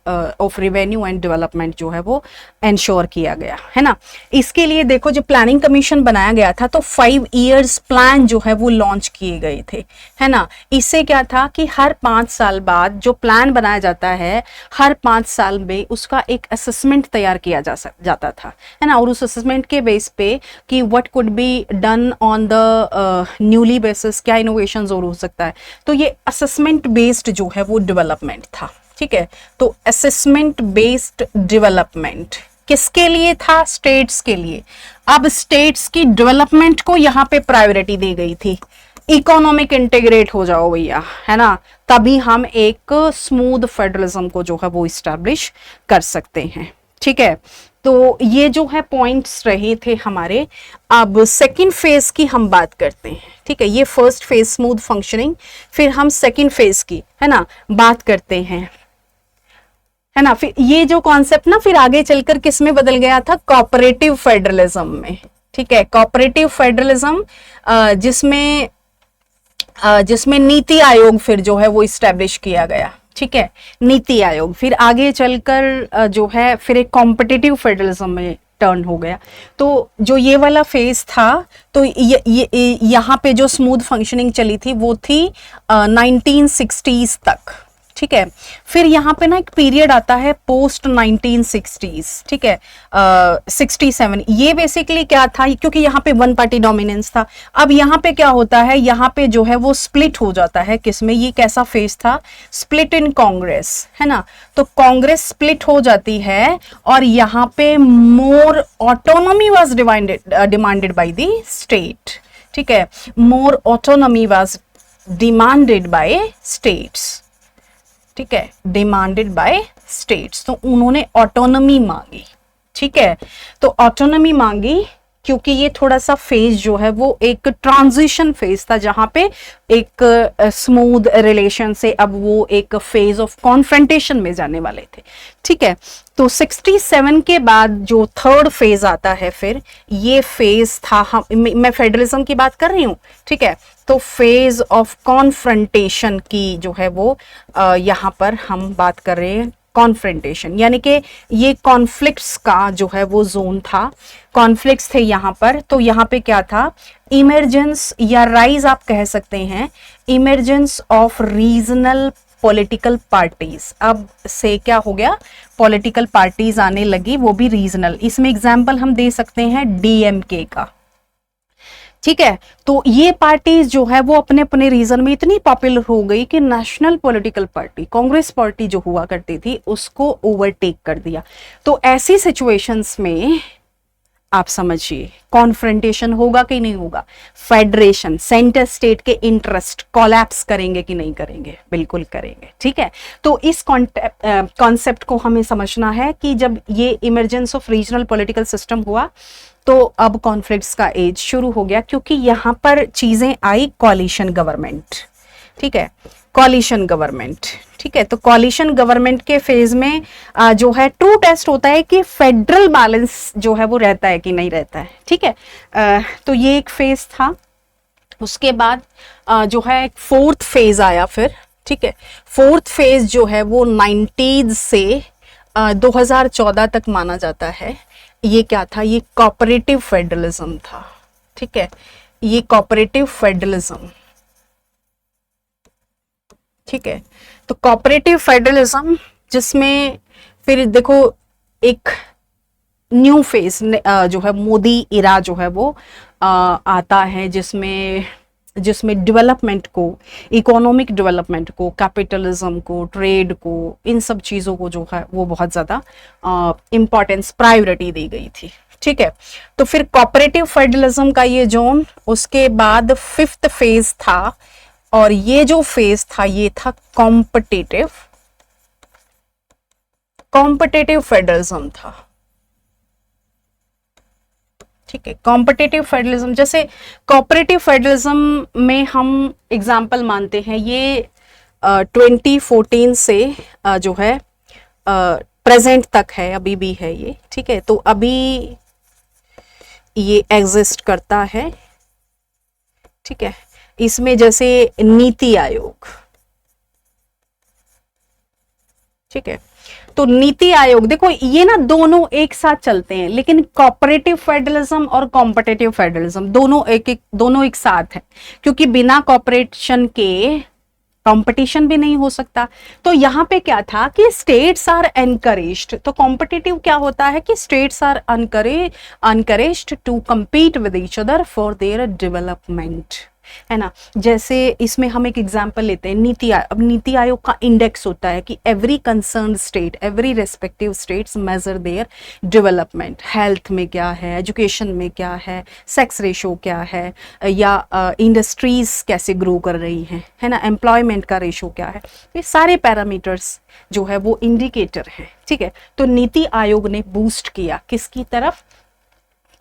ऑफ रेवेन्यू एंड डेवलपमेंट जो है वो इंश्योर किया गया है ना। इसके लिए देखो जब प्लानिंग कमीशन बनाया गया था तो 5 इयर्स प्लान जो है वो लॉन्च किए गए थे, है ना। इससे क्या था कि हर 5 साल बाद जो प्लान बनाया जाता है, हर 5 साल में उसका एक असेसमेंट तैयार किया जाता था, है ना। और उस असेसमेंट के बेस पे कि what could be done on the newly basis, क्या इनोवेशंस और हो सकता है। तो ये असेसमेंट बेस्ड जो है वो डेवलपमेंट था, ठीक है। तो असेसमेंट बेस्ड डेवलपमेंट किसके लिए था? स्टेट्स के लिए। अब स्टेट्स की डेवलपमेंट को यहां पे प्रायोरिटी दी गई थी। इकोनॉमिक इंटीग्रेट हो जाओ भैया, है ना, तभी हम एक स्मूथ फेडरलिज्म को जो है वो इस्टेब्लिश कर सकते हैं, ठीक है। तो ये जो है पॉइंट्स रहे थे हमारे। अब सेकंड फेज की हम बात करते हैं, ठीक है। ये फर्स्ट फेज स्मूथ फंक्शनिंग, फिर हम सेकंड फेज की, है ना, बात करते हैं, है ना। फिर ये जो कॉन्सेप्ट ना फिर आगे चलकर किस में बदल गया था? कोऑपरेटिव फेडरलिज्म में, ठीक है। कोऑपरेटिव फेडरलिज्म जिसमें नीति आयोग फिर जो है वो इस्टेब्लिश किया गया, ठीक है। नीति आयोग फिर आगे चलकर जो है फिर एक कॉम्पिटिटिव फेडरलिज्म में टर्न हो गया। तो जो ये वाला फेज था, तो यहाँ पे जो स्मूथ फंक्शनिंग चली थी वो थी 1960s तक, ठीक है। फिर यहाँ पे ना एक पीरियड आता है पोस्ट 1960s, ठीक है, 67। ये बेसिकली क्या था, क्योंकि यहाँ पे वन पार्टी डोमिनेंस था। अब यहाँ पे क्या होता है, यहाँ पे जो है वो स्प्लिट हो जाता है किसमें? ये कैसा फेज था? स्प्लिट इन कांग्रेस, है ना। तो कांग्रेस स्प्लिट हो जाती है और यहाँ पे more autonomy was demanded by the state, ठीक है। More autonomy was demanded by states, ठीक है, डिमांडेड बाय स्टेट्स। तो उन्होंने ऑटोनॉमी मांगी, ठीक है। तो ऑटोनॉमी मांगी क्योंकि ये थोड़ा सा फेज जो है वो एक ट्रांजिशन फेज था, जहां पे एक स्मूथ रिलेशन से अब वो एक फेज ऑफ कॉन्फ्रंटेशन में जाने वाले थे, ठीक है। तो 67 के बाद जो थर्ड फेज आता है, फिर ये फेज था, मैं फेडरलिज्म की बात कर रही हूं, ठीक है। तो फेज ऑफ कॉन्फ्रंटेशन की जो है वो यहाँ पर हम बात कर रहे हैं। कॉन्फ्रंटेशन यानी कि ये कॉन्फ्लिक्ट्स का जो है वो जोन था, कॉन्फ्लिक्ट्स थे यहाँ पर। तो यहाँ पे क्या था? इमरजेंस या राइज आप कह सकते हैं, emergence of regional political parties. अब से क्या हो गया? पॉलिटिकल पार्टीज आने लगी, वो भी रीजनल। इसमें एग्जाम्पल हम दे सकते हैं डीएमके का, ठीक है। तो ये पार्टीज जो है वो अपने अपने रीजन में इतनी पॉपुलर हो गई कि national political party, Congress party जो हुआ करती थी, उसको ओवरटेक कर दिया। तो ऐसी सिचुएशंस में आप समझिए कॉन्फ्रंटेशन होगा कि नहीं होगा? फेडरेशन, सेंटर स्टेट के इंटरेस्ट कोलैप्स करेंगे कि नहीं करेंगे? बिल्कुल करेंगे, ठीक है। तो इस कॉन्सेप्ट को हमें समझना है कि जब ये emergence of regional political system हुआ तो अब कॉन्फ्लिक्ट्स का एज शुरू हो गया, क्योंकि यहां पर चीजें आई कॉलिशन गवर्नमेंट, ठीक है, कॉलिशन गवर्नमेंट, ठीक है। तो कॉलिशन गवर्नमेंट के फेज में जो है ट्रू टेस्ट होता है कि फेडरल बैलेंस जो है वो रहता है कि नहीं रहता है, ठीक है। तो ये एक फेज था। उसके बाद जो है फोर्थ फेज आया फिर, ठीक है। फोर्थ फेज जो है वो 90s से 2014 तक माना जाता है। ये क्या था? ये कोऑपरेटिव फेडरलिज्म था, ठीक है। ये कोऑपरेटिव फेडरलिज्म, ठीक है। तो कोऑपरेटिव फेडरलिज्म जिसमें फिर देखो एक न्यू फेज जो है मोदी इरा जो है वो आता है, जिसमें डेवलपमेंट को, इकोनॉमिक डेवलपमेंट को, कैपिटलिज्म को, ट्रेड को, इन सब चीज़ों को जो है वो बहुत ज़्यादा इम्पोर्टेंस, प्रायोरिटी दी गई थी, ठीक है। तो फिर कोऑपरेटिव फेडरलिज्म का ये जोन, उसके बाद फिफ्थ फेज था, और ये जो फेज था ये था कॉम्पिटिटिव फेडरलिज्म था, ठीक है। कॉम्पिटिटिव फेडरलिज्म, जैसे कोऑपरेटिव फेडरलिज्म में हम एग्जाम्पल मानते हैं, ये 2014 से जो है प्रेजेंट तक है, अभी भी है ये, ठीक है। तो अभी ये एग्जिस्ट करता है, ठीक है। इसमें जैसे नीति आयोग, ठीक है। तो नीति आयोग देखो ये ना दोनों एक साथ चलते हैं, लेकिन कॉपरेटिव फेडरलिज्म और कॉम्पिटिटिव फेडरलिज्म दोनों एक साथ है, क्योंकि बिना कॉपरेशन के कंपटीशन भी नहीं हो सकता। तो यहाँ पे क्या था कि स्टेट्स आर एनकरेज्ड, तो कॉम्पिटिटिव क्या होता है कि states are encouraged to compete with each other for their development, है ना। जैसे इसमें हम एक एग्जांपल लेते हैं नीति आयोग। अब नीति आयोग का इंडेक्स होता है कि every concern state, every respective states major their development, health में क्या है, एजुकेशन में क्या है, सेक्स रेशो क्या है, या इंडस्ट्रीज कैसे ग्रो कर रही हैं, है ना, एम्प्लॉयमेंट का रेशो क्या है, ये सारे पैरामीटर्स जो है वो इंडिकेटर हैं, ठीक है। तो नीति आयोग ने बूस्ट किया किसकी तरफ,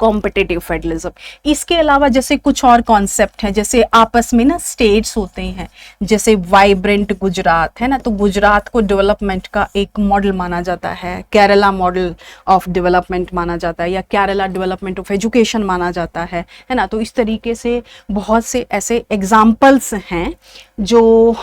कॉम्पिटिटिव फेडरलिज्म। इसके अलावा जैसे कुछ और कॉन्सेप्ट हैं, जैसे आपस में ना स्टेट्स होते हैं, जैसे वाइब्रेंट गुजरात है ना, तो गुजरात को डेवलपमेंट का एक मॉडल माना जाता है, केरला मॉडल ऑफ डेवलपमेंट माना जाता है, या केरला डेवलपमेंट ऑफ एजुकेशन माना जाता है ना। तो इस तरीके से बहुत से ऐसे एग्जाम्पल्स हैं जो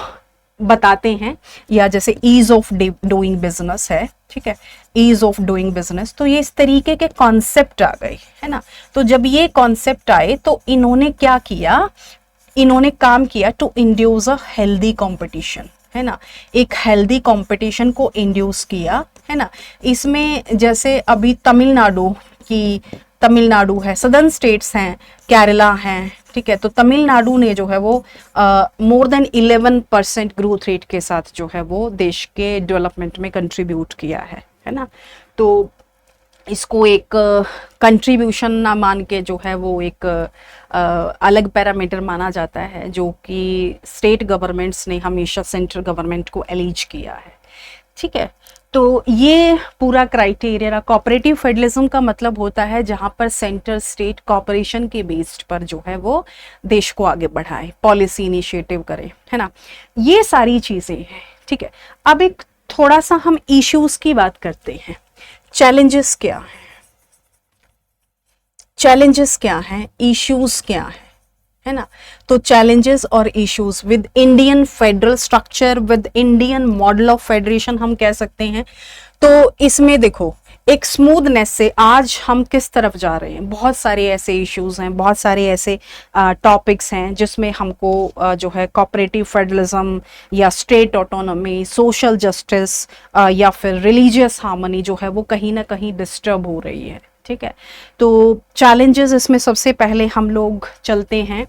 बताते हैं, या जैसे ईज ऑफ डूइंग बिजनेस है, ठीक है, ईज ऑफ डूइंग बिजनेस। तो ये इस तरीके के कॉन्सेप्ट आ गए, है ना। तो जब ये कॉन्सेप्ट आए तो इन्होंने क्या किया, इन्होंने काम किया to induce a healthy competition, है ना, एक हेल्दी कंपटीशन को इंड्यूस किया, है ना। इसमें जैसे अभी तमिलनाडु है, सदर्न स्टेट्स हैं, केरला हैं, ठीक है। तो तमिलनाडु ने जो है वो मोर देन 11% ग्रोथ रेट के साथ जो है वो देश के डेवलपमेंट में कंट्रीब्यूट किया है ना। तो इसको एक कंट्रीब्यूशन ना मान के जो है वो एक अलग पैरामीटर माना जाता है, जो कि स्टेट गवर्नमेंट्स ने हमेशा सेंट्रल गवर्नमेंट को एलिज किया है, ठीक है। तो ये पूरा क्राइटेरिया, कोऑपरेटिव फेडरलिज्म का मतलब होता है जहां पर सेंटर स्टेट कोऑपरेशन के बेस्ड पर जो है वो देश को आगे बढ़ाए, पॉलिसी इनिशिएटिव करे, है ना। ये सारी चीजें हैं, ठीक है। अब एक थोड़ा सा हम इश्यूज की बात करते हैं। चैलेंजेस क्या हैं, चैलेंजेस क्या हैं, इश्यूज क्या हैं, है ना। तो चैलेंजेस और issues with Indian federal structure, with Indian model of federation हम कह सकते हैं। तो इसमें देखो एक स्मूथनेस से आज हम किस तरफ जा रहे हैं, बहुत सारे ऐसे इश्यूज हैं, बहुत सारे ऐसे टॉपिक्स हैं जिसमें हमको जो है कोऑपरेटिव फेडरलिज्म या स्टेट ऑटोनॉमी, सोशल जस्टिस या फिर रिलीजियस हार्मनी जो है वो कहीं ना कहीं डिस्टर्ब हो रही है, ठीक है। तो चैलेंजेस इसमें सबसे पहले हम लोग चलते हैं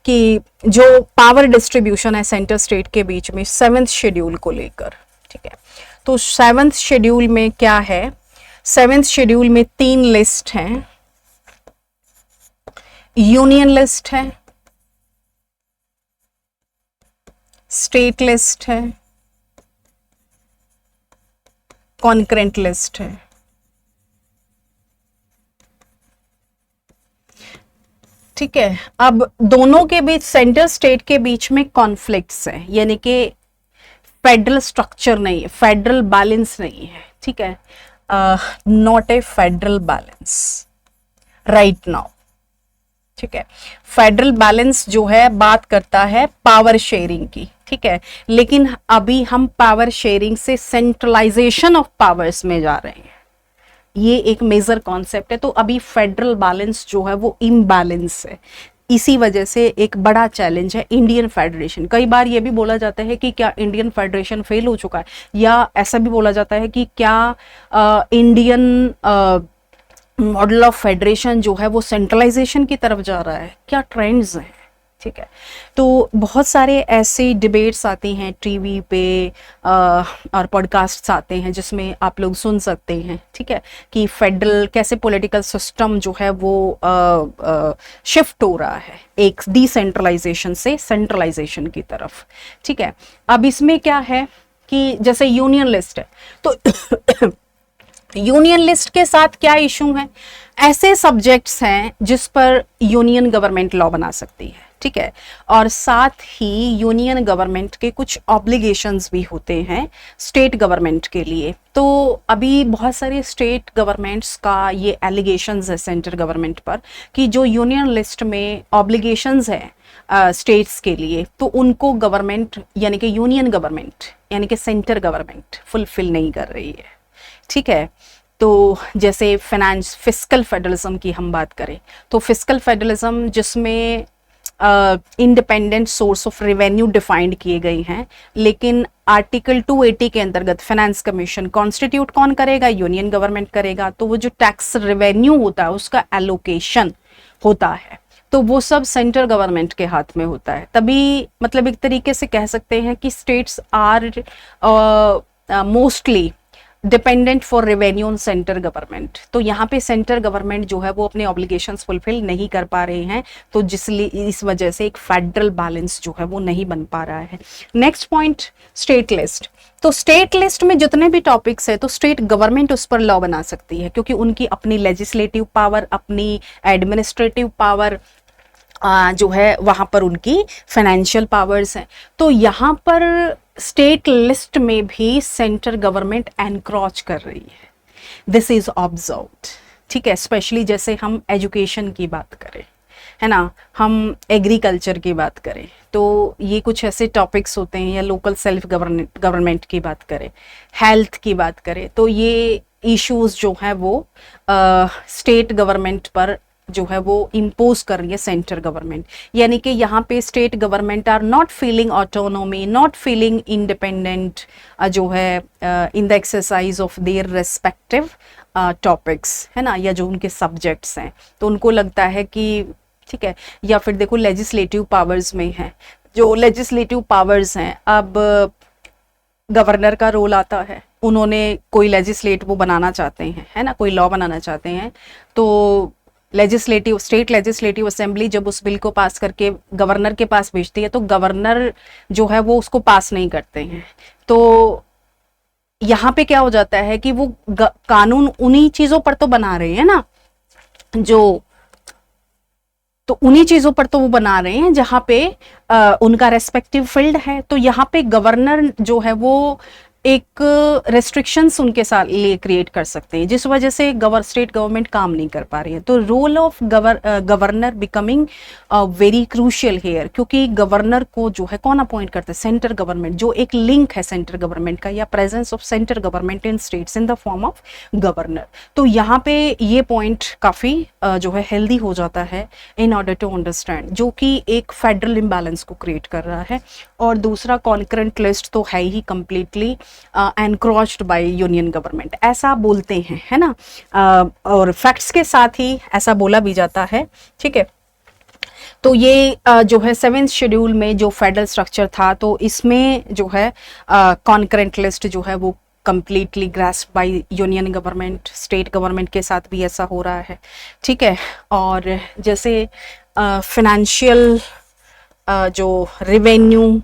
कि जो पावर डिस्ट्रीब्यूशन है सेंटर स्टेट के बीच में 7th शेड्यूल को लेकर, ठीक है। तो 7th शेड्यूल में क्या है, 7th शेड्यूल में 3 लिस्ट हैं, यूनियन लिस्ट है, स्टेट लिस्ट है, कॉन्करेंट लिस्ट है, ठीक है। अब दोनों के बीच, सेंटर स्टेट के बीच में कॉन्फ्लिक्ट्स है, यानी कि फेडरल स्ट्रक्चर नहीं है, फेडरल बैलेंस नहीं है, ठीक है, not a federal balance right now, ठीक है। फेडरल बैलेंस जो है बात करता है पावर शेयरिंग की, ठीक है, लेकिन अभी हम पावर शेयरिंग से सेंट्रलाइजेशन ऑफ पावर्स में जा रहे हैं, ये एक मेजर कॉन्सेप्ट है। तो अभी फेडरल बैलेंस जो है वो इम्बैलेंस है, इसी वजह से एक बड़ा चैलेंज है इंडियन फेडरेशन। कई बार ये भी बोला जाता है कि क्या इंडियन फेडरेशन फेल हो चुका है, या ऐसा भी बोला जाता है कि क्या इंडियन मॉडल ऑफ फेडरेशन जो है वो सेंट्रलाइजेशन की तरफ जा रहा है, क्या ट्रेंड्स हैं, ठीक है। तो बहुत सारे ऐसे डिबेट्स आते हैं टीवी पे और पॉडकास्ट्स आते हैं जिसमें आप लोग सुन सकते हैं, ठीक है, कि फेडरल कैसे पॉलिटिकल सिस्टम जो है वो शिफ्ट हो रहा है एक डिसेंट्रलाइजेशन से सेंट्रलाइजेशन की तरफ, ठीक है। अब इसमें क्या है कि जैसे यूनियन लिस्ट है, तो यूनियन लिस्ट के साथ क्या इशू है, ऐसे सब्जेक्ट्स हैं जिस पर यूनियन गवर्नमेंट लॉ बना सकती है, ठीक है। और साथ ही यूनियन गवर्नमेंट के कुछ ऑब्लिगेशंस भी होते हैं स्टेट गवर्नमेंट के लिए। तो अभी बहुत सारे स्टेट गवर्नमेंट्स का ये एलिगेशंस है सेंट्रल गवर्नमेंट पर कि जो यूनियन लिस्ट में ऑब्लिगेशंस है स्टेट्स के लिए, तो उनको गवर्नमेंट यानी कि यूनियन गवर्नमेंट यानी कि सेंटर गवर्नमेंट फुलफिल नहीं कर रही है, ठीक है। तो जैसे फिस्कल फेडरलिज्म की हम बात करें तो फिस्कल फेडरलिज्म जिसमें independent source of revenue defined किए गए हैं, लेकिन आर्टिकल 280 के अंतर्गत फाइनेंस कमीशन कॉन्स्टिट्यूट कौन करेगा? यूनियन गवर्नमेंट करेगा। तो वो जो टैक्स रेवेन्यू होता है उसका एलोकेशन होता है, तो वो सब सेंट्रल गवर्नमेंट के हाथ में होता है। तभी मतलब एक तरीके से कह सकते हैं कि states are mostly dependent for revenue on central government. तो यहाँ पे सेंट्रल गवर्नमेंट जो है वो अपने ऑब्लिगेशंस फुलफिल नहीं कर पा रहे हैं, तो जिसलिए इस वजह से एक फेडरल बैलेंस जो है वो नहीं बन पा रहा है। Next point, state list. तो स्टेट लिस्ट में जितने भी टॉपिक्स है तो स्टेट गवर्नमेंट उस पर लॉ बना सकती है, क्योंकि उनकी अपनी लेजिस्लेटिव पावर, अपनी एडमिनिस्ट्रेटिव पावर जो है वहां पर उनकी फाइनेंशियल पावर्स हैं। तो यहाँ पर स्टेट लिस्ट में भी सेंट्रल गवर्नमेंट एनक्रोच कर रही है, दिस इज ऑब्जर्व्ड, ठीक है। स्पेशली जैसे हम एजुकेशन की बात करें, है ना, हम एग्रीकल्चर की बात करें, तो ये कुछ ऐसे टॉपिक्स होते हैं, या लोकल सेल्फ गवर्नमेंट की बात करें, हेल्थ की बात करें, तो ये इश्यूज जो है वो स्टेट गवर्नमेंट पर जो है वो इम्पोज कर रही है सेंट्रल गवर्नमेंट। यानी कि यहाँ पे state government are not feeling autonomy, not feeling independent जो है in the exercise of their respective topics, है ना, या जो उनके सब्जेक्ट्स हैं। तो उनको लगता है कि ठीक है, या फिर देखो लेजिस्लेटिव पावर्स में है, जो लेजिस्लेटिव पावर्स हैं, अब गवर्नर का रोल आता है, उन्होंने कोई लेजिस्लेट वो बनाना चाहते हैं, है ना, कोई लॉ बनाना चाहते हैं, तो लेजिस्लेटिव स्टेट लेजिस्लेटिव असेंबली जब उस बिल को पास करके गवर्नर के पास भेजती है, तो गवर्नर जो है वो उसको पास नहीं करते हैं। तो यहाँ पे क्या हो जाता है कि वो कानून उन्हीं चीजों पर तो बना रहे हैं ना, जो तो उन्हीं चीजों पर तो वो बना रहे हैं जहां पे उनका रेस्पेक्टिव फील्ड है। तो यहाँ पे गवर्नर जो है वो एक रेस्ट्रिक्शंस उनके साथ लिए क्रिएट कर सकते हैं, जिस वजह से स्टेट गवर्नमेंट काम नहीं कर पा रही है। तो role of governor becoming very crucial here, क्योंकि गवर्नर को जो है कौन अपॉइंट करते हैं? सेंट्रल गवर्नमेंट, जो एक लिंक है सेंट्रल गवर्नमेंट का, या presence of central government in states in the form of governor. तो यहाँ पे ये पॉइंट काफी जो है हेल्दी हो जाता है इन ऑर्डर टू अंडरस्टैंड, जो कि एक फेडरल इम्बैलेंस को क्रिएट कर रहा है। और दूसरा, कॉन्करेंट लिस्ट तो है ही completely encroached by union government, ऐसा बोलते हैं, है ना, और फैक्ट्स के साथ ही ऐसा बोला भी जाता है, ठीक है। तो ये जो है 7th शेड्यूल में जो फेडरल स्ट्रक्चर था, तो इसमें जो है कॉन्करेंट लिस्ट जो है वो completely grasp bye union government, state government के साथ भी ऐसा हो रहा है, ठीक है। और जैसे फाइनेंशियल जो रेवेन्यू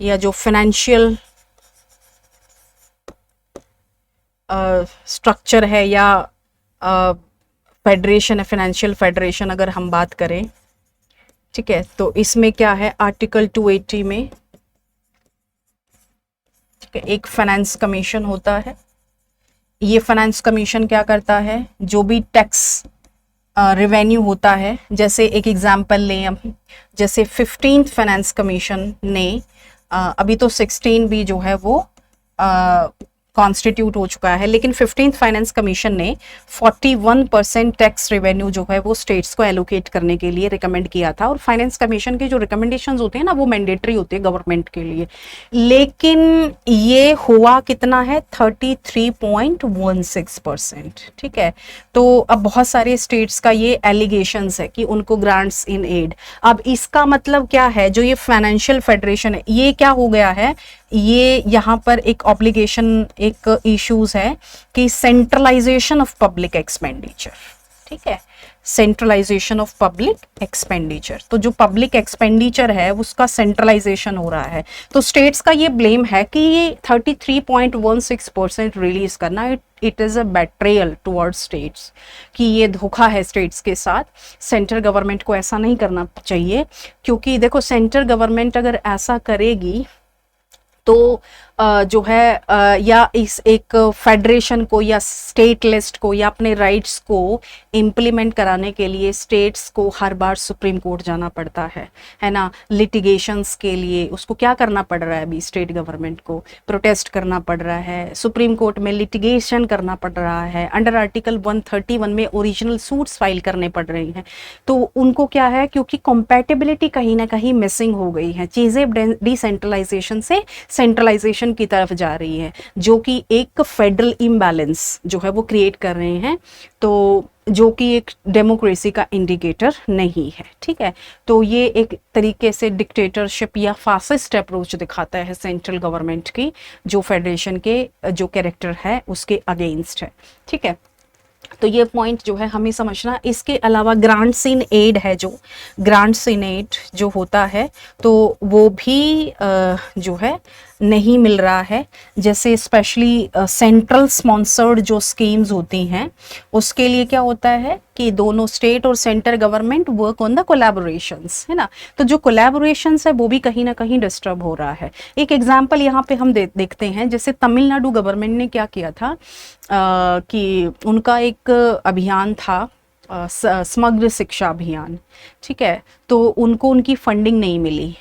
या जो फाइनेंशियल स्ट्रक्चर है, या फेडरेशन है, फाइनेंशियल फेडरेशन अगर हम बात करें, ठीक है, तो इसमें क्या है, आर्टिकल 280 में, ठीक है, एक फाइनेंस कमीशन होता है। ये फाइनेंस कमीशन क्या करता है? जो भी टैक्स रेवेन्यू होता है, जैसे एक एग्जांपल लें हम, जैसे 15th फाइनेंस कमीशन ने अभी तो 16 भी जो है वो कॉन्स्टिट्यूट हो चुका है, लेकिन 15th फाइनेंस कमीशन ने 41% टैक्स रेवेन्यू जो है वो स्टेट्स को एलोकेट करने के लिए रिकमेंड किया था। और फाइनेंस कमीशन के जो रिकमेंडेशंस होते हैं ना, वो मैंडेटरी होते हैं गवर्नमेंट के लिए, लेकिन ये हुआ कितना है? 33.16%, ठीक है। तो अब बहुत सारे स्टेट्स का ये एलिगेशंस है कि उनको ग्रांट्स इन एड। अब इसका मतलब क्या है? जो ये फाइनेंशियल फेडरेशन है, ये क्या हो गया है, ये यहाँ पर एक ऑब्लिगेशन, एक इश्यूज है कि सेंट्रलाइजेशन ऑफ पब्लिक एक्सपेंडिचर, ठीक है, सेंट्रलाइजेशन ऑफ पब्लिक एक्सपेंडिचर। तो जो पब्लिक एक्सपेंडिचर है उसका सेंट्रलाइजेशन हो रहा है। तो स्टेट्स का ये ब्लेम है कि ये 33.16% रिलीज करना, it is a betrayal towards states, कि ये धोखा है स्टेट्स के साथ। सेंट्रल गवर्नमेंट को ऐसा नहीं करना चाहिए, क्योंकि देखो सेंट्रल गवर्नमेंट अगर ऐसा करेगी तो जो है या इस एक फेडरेशन को या स्टेट लिस्ट को या अपने राइट्स को इम्प्लीमेंट कराने के लिए स्टेट्स को हर बार सुप्रीम कोर्ट जाना पड़ता है ना, लिटिगेशंस के लिए। उसको क्या करना पड़ रहा है अभी स्टेट गवर्नमेंट को? प्रोटेस्ट करना पड़ रहा है, सुप्रीम कोर्ट में लिटिगेशन करना पड़ रहा है, अंडर आर्टिकल 131 में ओरिजिनल सूट्स फाइल करने पड़ रही हैं। तो उनको क्या है, क्योंकि कॉम्पैटिबिलिटी कहीं ना कहीं मिसिंग हो गई है, चीज़ें डिसेंट्रलाइजेशन से सेंट्रलाइजेशन की तरफ जा रही है, जो कि एक फेडरल इम्बैलेंस जो है वो क्रिएट कर रहे हैं, तो जो कि एक डेमोक्रेसी का इंडिकेटर नहीं है। ठीक है, तो ये एक तरीके से डिक्टेटरशिप या फासिस्ट अप्रोच दिखाता है सेंट्रल गवर्नमेंट की, जो फेडरेशन के जो कैरेक्टर है उसके अगेंस्ट है। ठीक है, तो ये पॉइंट जो है हमें समझना। इसके अलावा ग्रांट्स इन एड है, जो ग्रांट्स इन एड जो होता है तो वो भी जो है नहीं मिल रहा है। जैसे स्पेशली सेंट्रल स्पॉन्सर्ड जो स्कीम्स होती हैं उसके लिए क्या होता है कि दोनों स्टेट और centre government work on the collaborations, है ना। तो जो कोलैबोरेशंस है वो भी कहीं ना कहीं डिस्टर्ब हो रहा है। एक एग्जांपल यहाँ पे हम देखते हैं, जैसे तमिलनाडु गवर्नमेंट ने क्या किया था कि उनका एक अभियान था समग्र शिक्षा अभियान। ठीक है, तो उनको उनकी फंडिंग नहीं मिली,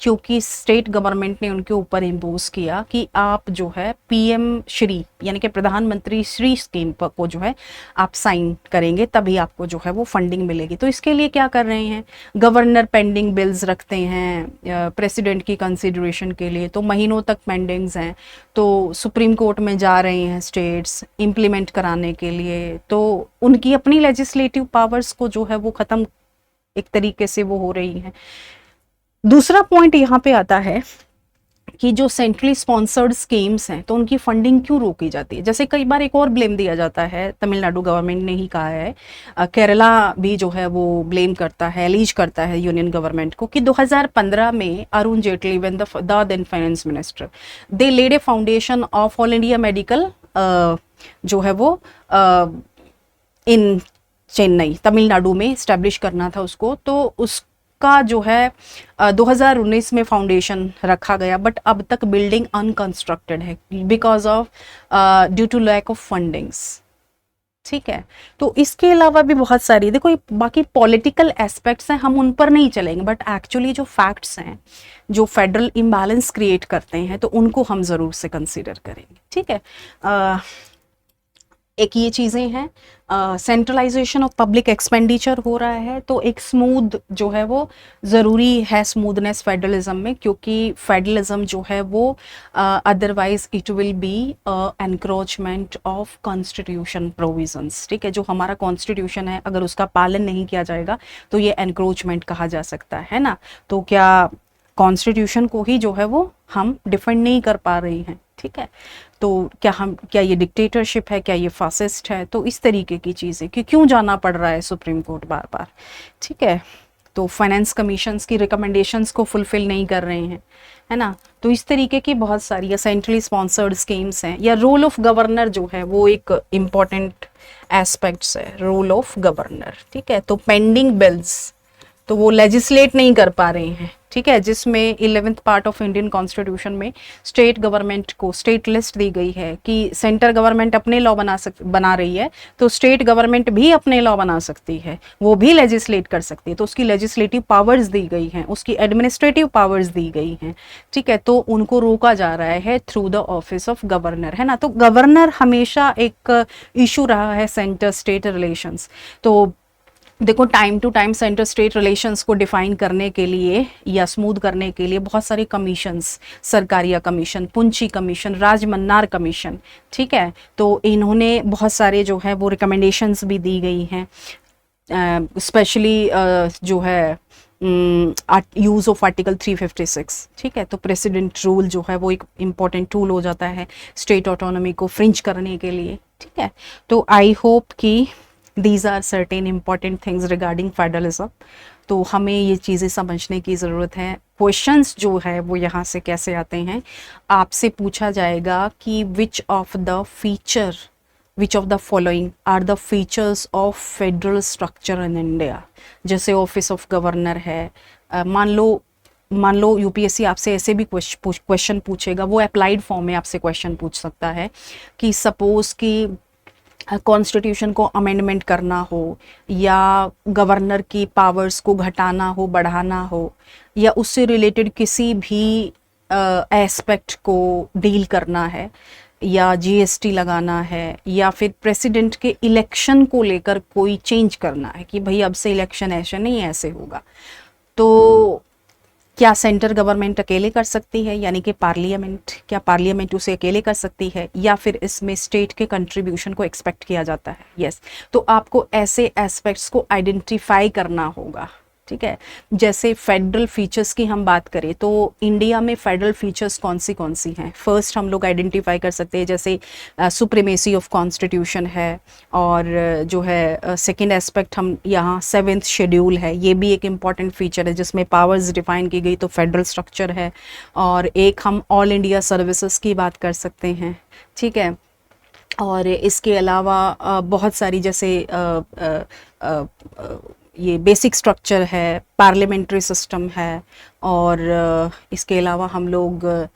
क्योंकि स्टेट गवर्नमेंट ने उनके ऊपर इम्पोज किया कि आप जो है पीएम श्री यानी कि प्रधानमंत्री श्री स्कीम पर को जो है आप साइन करेंगे तभी आपको जो है वो फंडिंग मिलेगी। तो इसके लिए क्या कर रहे हैं, गवर्नर पेंडिंग बिल्स रखते हैं प्रेसिडेंट की कंसिडरेशन के लिए, तो महीनों तक पेंडिंग्स हैं, तो सुप्रीम कोर्ट में जा रहे हैं स्टेट्स इम्प्लीमेंट कराने के लिए। तो उनकी अपनी लेजिस्लेटिव पावर्स को जो है वो ख़त्म एक तरीके से वो हो रही हैं। दूसरा पॉइंट यहाँ पे आता है कि जो सेंट्रली स्पॉन्सर्ड स्कीम्स हैं तो उनकी फंडिंग क्यों रोकी जाती है। जैसे कई बार एक और ब्लेम दिया जाता है, तमिलनाडु गवर्नमेंट ने ही कहा है, केरला भी जो है वो ब्लेम करता है, एलीज करता है यूनियन गवर्नमेंट को कि 2015 में Arun Jaitley when the then finance minister they laid a foundation of all India medical जो है वो इन चेन्नई तमिलनाडु में इस्टेब्लिश करना था उसको, तो उस का जो है 2019 में फाउंडेशन रखा गया, बट अब तक बिल्डिंग अनकंस्ट्रक्टेड है because of due to lack of fundings. ठीक है, तो इसके अलावा भी बहुत सारी देखो बाकी पॉलिटिकल एस्पेक्ट्स हैं, हम उन पर नहीं चलेंगे, बट एक्चुअली जो फैक्ट्स हैं जो फेडरल इम्बैलेंस क्रिएट करते हैं तो उनको हम ज़रूर से कंसीडर करेंगे। ठीक है, एक ये चीज़ें हैं, सेंट्रलाइजेशन ऑफ पब्लिक एक्सपेंडिचर हो रहा है, तो एक स्मूथ जो है वो ज़रूरी है, स्मूथनेस फेडरलिज्म में, क्योंकि फेडरलिज्म जो है वो otherwise it will be encroachment of constitution provisions. ठीक है, जो हमारा कॉन्स्टिट्यूशन है अगर उसका पालन नहीं किया जाएगा तो ये एनक्रोचमेंट कहा जा सकता है ना। तो क्या कॉन्स्टिट्यूशन को ही जो है वो हम डिफेंड नहीं कर पा रही हैं। ठीक है, तो क्या ये डिक्टेटरशिप है, क्या ये फासिस्ट है? तो इस तरीके की चीज़ें कि क्यों जाना पड़ रहा है सुप्रीम कोर्ट बार बार। ठीक है, तो फाइनेंस कमीशंस की रिकमेंडेशंस को फुलफिल नहीं कर रहे हैं, है ना। तो इस तरीके की बहुत सारी या सेंट्रली स्पॉन्सर्ड स्कीम्स हैं, या रोल ऑफ गवर्नर जो है वो एक इम्पॉर्टेंट एस्पेक्ट्स है, रोल ऑफ गवर्नर। ठीक है, तो पेंडिंग बिल्स तो वो लेजिस्लेट नहीं कर पा रहे हैं। ठीक है, जिसमें 11th part of Indian constitution में स्टेट गवर्नमेंट को स्टेट लिस्ट दी गई है कि सेंटर गवर्नमेंट अपने लॉ बना रही है तो स्टेट गवर्नमेंट भी अपने लॉ बना सकती है, वो भी लेजिस्लेट कर सकती है, तो उसकी लेजिस्लेटिव पावर्स दी गई हैं, उसकी एडमिनिस्ट्रेटिव पावर्स दी गई हैं। ठीक है, तो उनको रोका जा रहा है through the office of governor, है ना। तो गवर्नर हमेशा एक इशू रहा है सेंटर स्टेट रिलेशंस। तो देखो time to time centre state relations को डिफाइन करने के लिए या स्मूथ करने के लिए बहुत सारे commissions, Sarkaria commission, पुंची commission, Rajamannar commission, ठीक है, तो इन्होंने बहुत सारे जो है वो रिकमेंडेशंस भी दी गई हैं, स्पेशली जो है यूज़ ऑफ आर्टिकल 356। ठीक है, तो प्रेसिडेंट रूल जो है वो एक इम्पॉर्टेंट टूल हो जाता है स्टेट ऑटोनॉमी को फ्रिंज करने के लिए। ठीक है, तो आई होप कि these are certain important things regarding federalism. तो हमें ये चीज़ें समझने की ज़रूरत है। क्वेश्चंस जो है वो यहाँ से कैसे आते हैं, आपसे पूछा जाएगा कि which of the following are the features of federal structure in India. जैसे ऑफिस ऑफ गवर्नर है, मान लो यूपीएससी आपसे ऐसे भी क्वेश्चन पूछेगा, वो अप्लाइड फॉर्म में आपसे क्वेश्चन पूछ सकता है कि सपोज कि कॉन्स्टिट्यूशन को अमेंडमेंट करना हो, या गवर्नर की पावर्स को घटाना हो, बढ़ाना हो, या उससे रिलेटेड किसी भी एस्पेक्ट को डील करना है, या जीएसटी लगाना है, या फिर प्रेसिडेंट के इलेक्शन को लेकर कोई चेंज करना है कि भाई अब से इलेक्शन ऐसे नहीं ऐसे होगा, तो क्या सेंटर गवर्नमेंट अकेले कर सकती है, यानी कि क्या पार्लियामेंट उसे अकेले कर सकती है, या फिर इसमें स्टेट के कंट्रीब्यूशन को एक्सपेक्ट किया जाता है। यस, तो आपको ऐसे एस्पेक्ट्स को आइडेंटिफाई करना होगा, ठीक है। जैसे फेडरल फीचर्स की हम बात करें तो इंडिया में फेडरल फीचर्स कौन सी हैं, फर्स्ट हम लोग आइडेंटिफाई कर सकते हैं, जैसे सुप्रीमेसी ऑफ कॉन्स्टिट्यूशन है, और जो है सेकंड एस्पेक्ट हम यहाँ 7th शेड्यूल है, ये भी एक इम्पॉर्टेंट फीचर है जिसमें पावर्स डिफाइन की गई, तो फेडरल स्ट्रक्चर है। और एक हम ऑल इंडिया सर्विसेज की बात कर सकते हैं, ठीक है। और इसके अलावा बहुत सारी जैसे ये बेसिक स्ट्रक्चर है, पार्लियामेंट्री सिस्टम है, और इसके अलावा हम लोग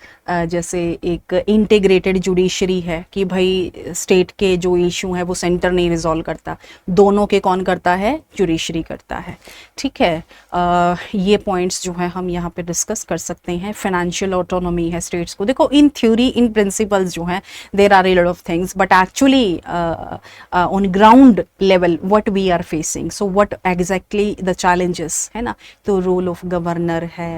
जैसे एक इंटीग्रेटेड जुडिशरी है कि भाई स्टेट के जो इशू है वो सेंटर नहीं रिजॉल्व करता, दोनों के कौन करता है, जुडिशरी करता है, ठीक है। ये पॉइंट्स जो है हम यहाँ पे डिस्कस कर सकते हैं। फाइनेंशियल ऑटोनॉमी है स्टेट्स को, देखो इन थ्योरी इन प्रिंसिपल्स जो हैं there are a lot of things, but actually on ground level what we are facing, so what exactly the challenges है ना, तो रोल ऑफ गवर्नर है,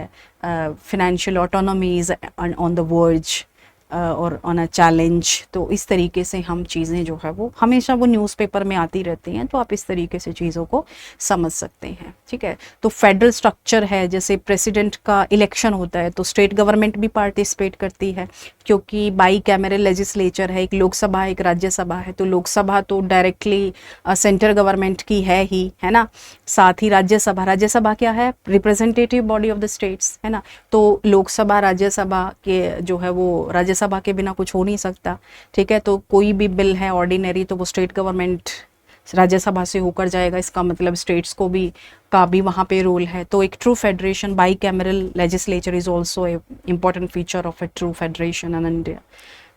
financial autonomy is on the verge और on a challenge. तो इस तरीके से हम चीज़ें जो है वो हमेशा वो न्यूज़पेपर में आती रहती हैं, तो आप इस तरीके से चीज़ों को समझ सकते हैं, ठीक है। तो फेडरल स्ट्रक्चर है, जैसे प्रेसिडेंट का इलेक्शन होता है तो स्टेट गवर्नमेंट भी पार्टिसिपेट करती है, क्योंकि बाई कैमरल लेजिस्लेचर है, एक लोकसभा एक राज्यसभा है, तो लोकसभा तो डायरेक्टली सेंट्रल गवर्नमेंट की है ही, है ना। साथ ही राज्यसभा क्या है, representative body of the states, है ना। तो लोकसभा राज्यसभा के जो है वो राज्यसभा के बिना कुछ हो नहीं सकता, ठीक है। तो कोई भी बिल है ऑर्डिनरी तो वो स्टेट गवर्नमेंट राज्यसभा से होकर जाएगा, इसका मतलब स्टेट्स का भी वहाँ पे रोल है। तो एक true federation, by cameral legislature is also a important feature of A true federation in India,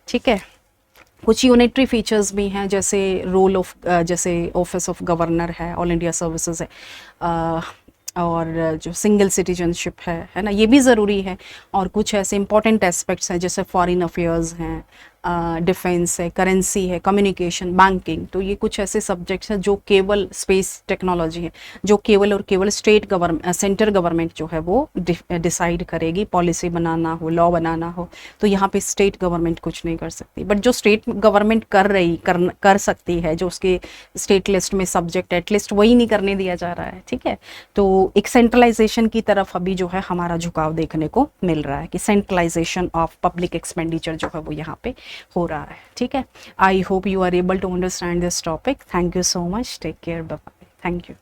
ठीक है। कुछ यूनिटरी फीचर्स भी हैं, जैसे रोल ऑफ जैसे ऑफिस ऑफ गवर्नर है, ऑल इंडिया सर्विसेज है, और जो सिंगल सिटीजनशिप है ना, ये भी ज़रूरी है। और कुछ ऐसे इंपॉर्टेंट एस्पेक्ट्स हैं जैसे फॉरेन अफेयर्स हैं, डिफेंस है, करेंसी है, कम्युनिकेशन, बैंकिंग, तो ये कुछ ऐसे सब्जेक्ट्स हैं जो केवल स्पेस टेक्नोलॉजी है जो केवल और केवल सेंटर गवर्नमेंट जो है वो डिसाइड करेगी, पॉलिसी बनाना हो, लॉ बनाना हो, तो यहाँ पे स्टेट गवर्नमेंट कुछ नहीं कर सकती। बट जो स्टेट गवर्नमेंट कर सकती है, जो उसके स्टेट लिस्ट में सब्जेक्ट एटलीस्ट वही नहीं करने दिया जा रहा है, ठीक है। तो एक सेंट्रलाइजेशन की तरफ अभी जो है हमारा झुकाव देखने को मिल रहा है कि सेंट्रलाइजेशन ऑफ पब्लिक एक्सपेंडिचर जो है वो यहाँ पे हो रहा है, ठीक है। I hope you are able to understand this topic. Thank you so much, take care, bye bye, thank you.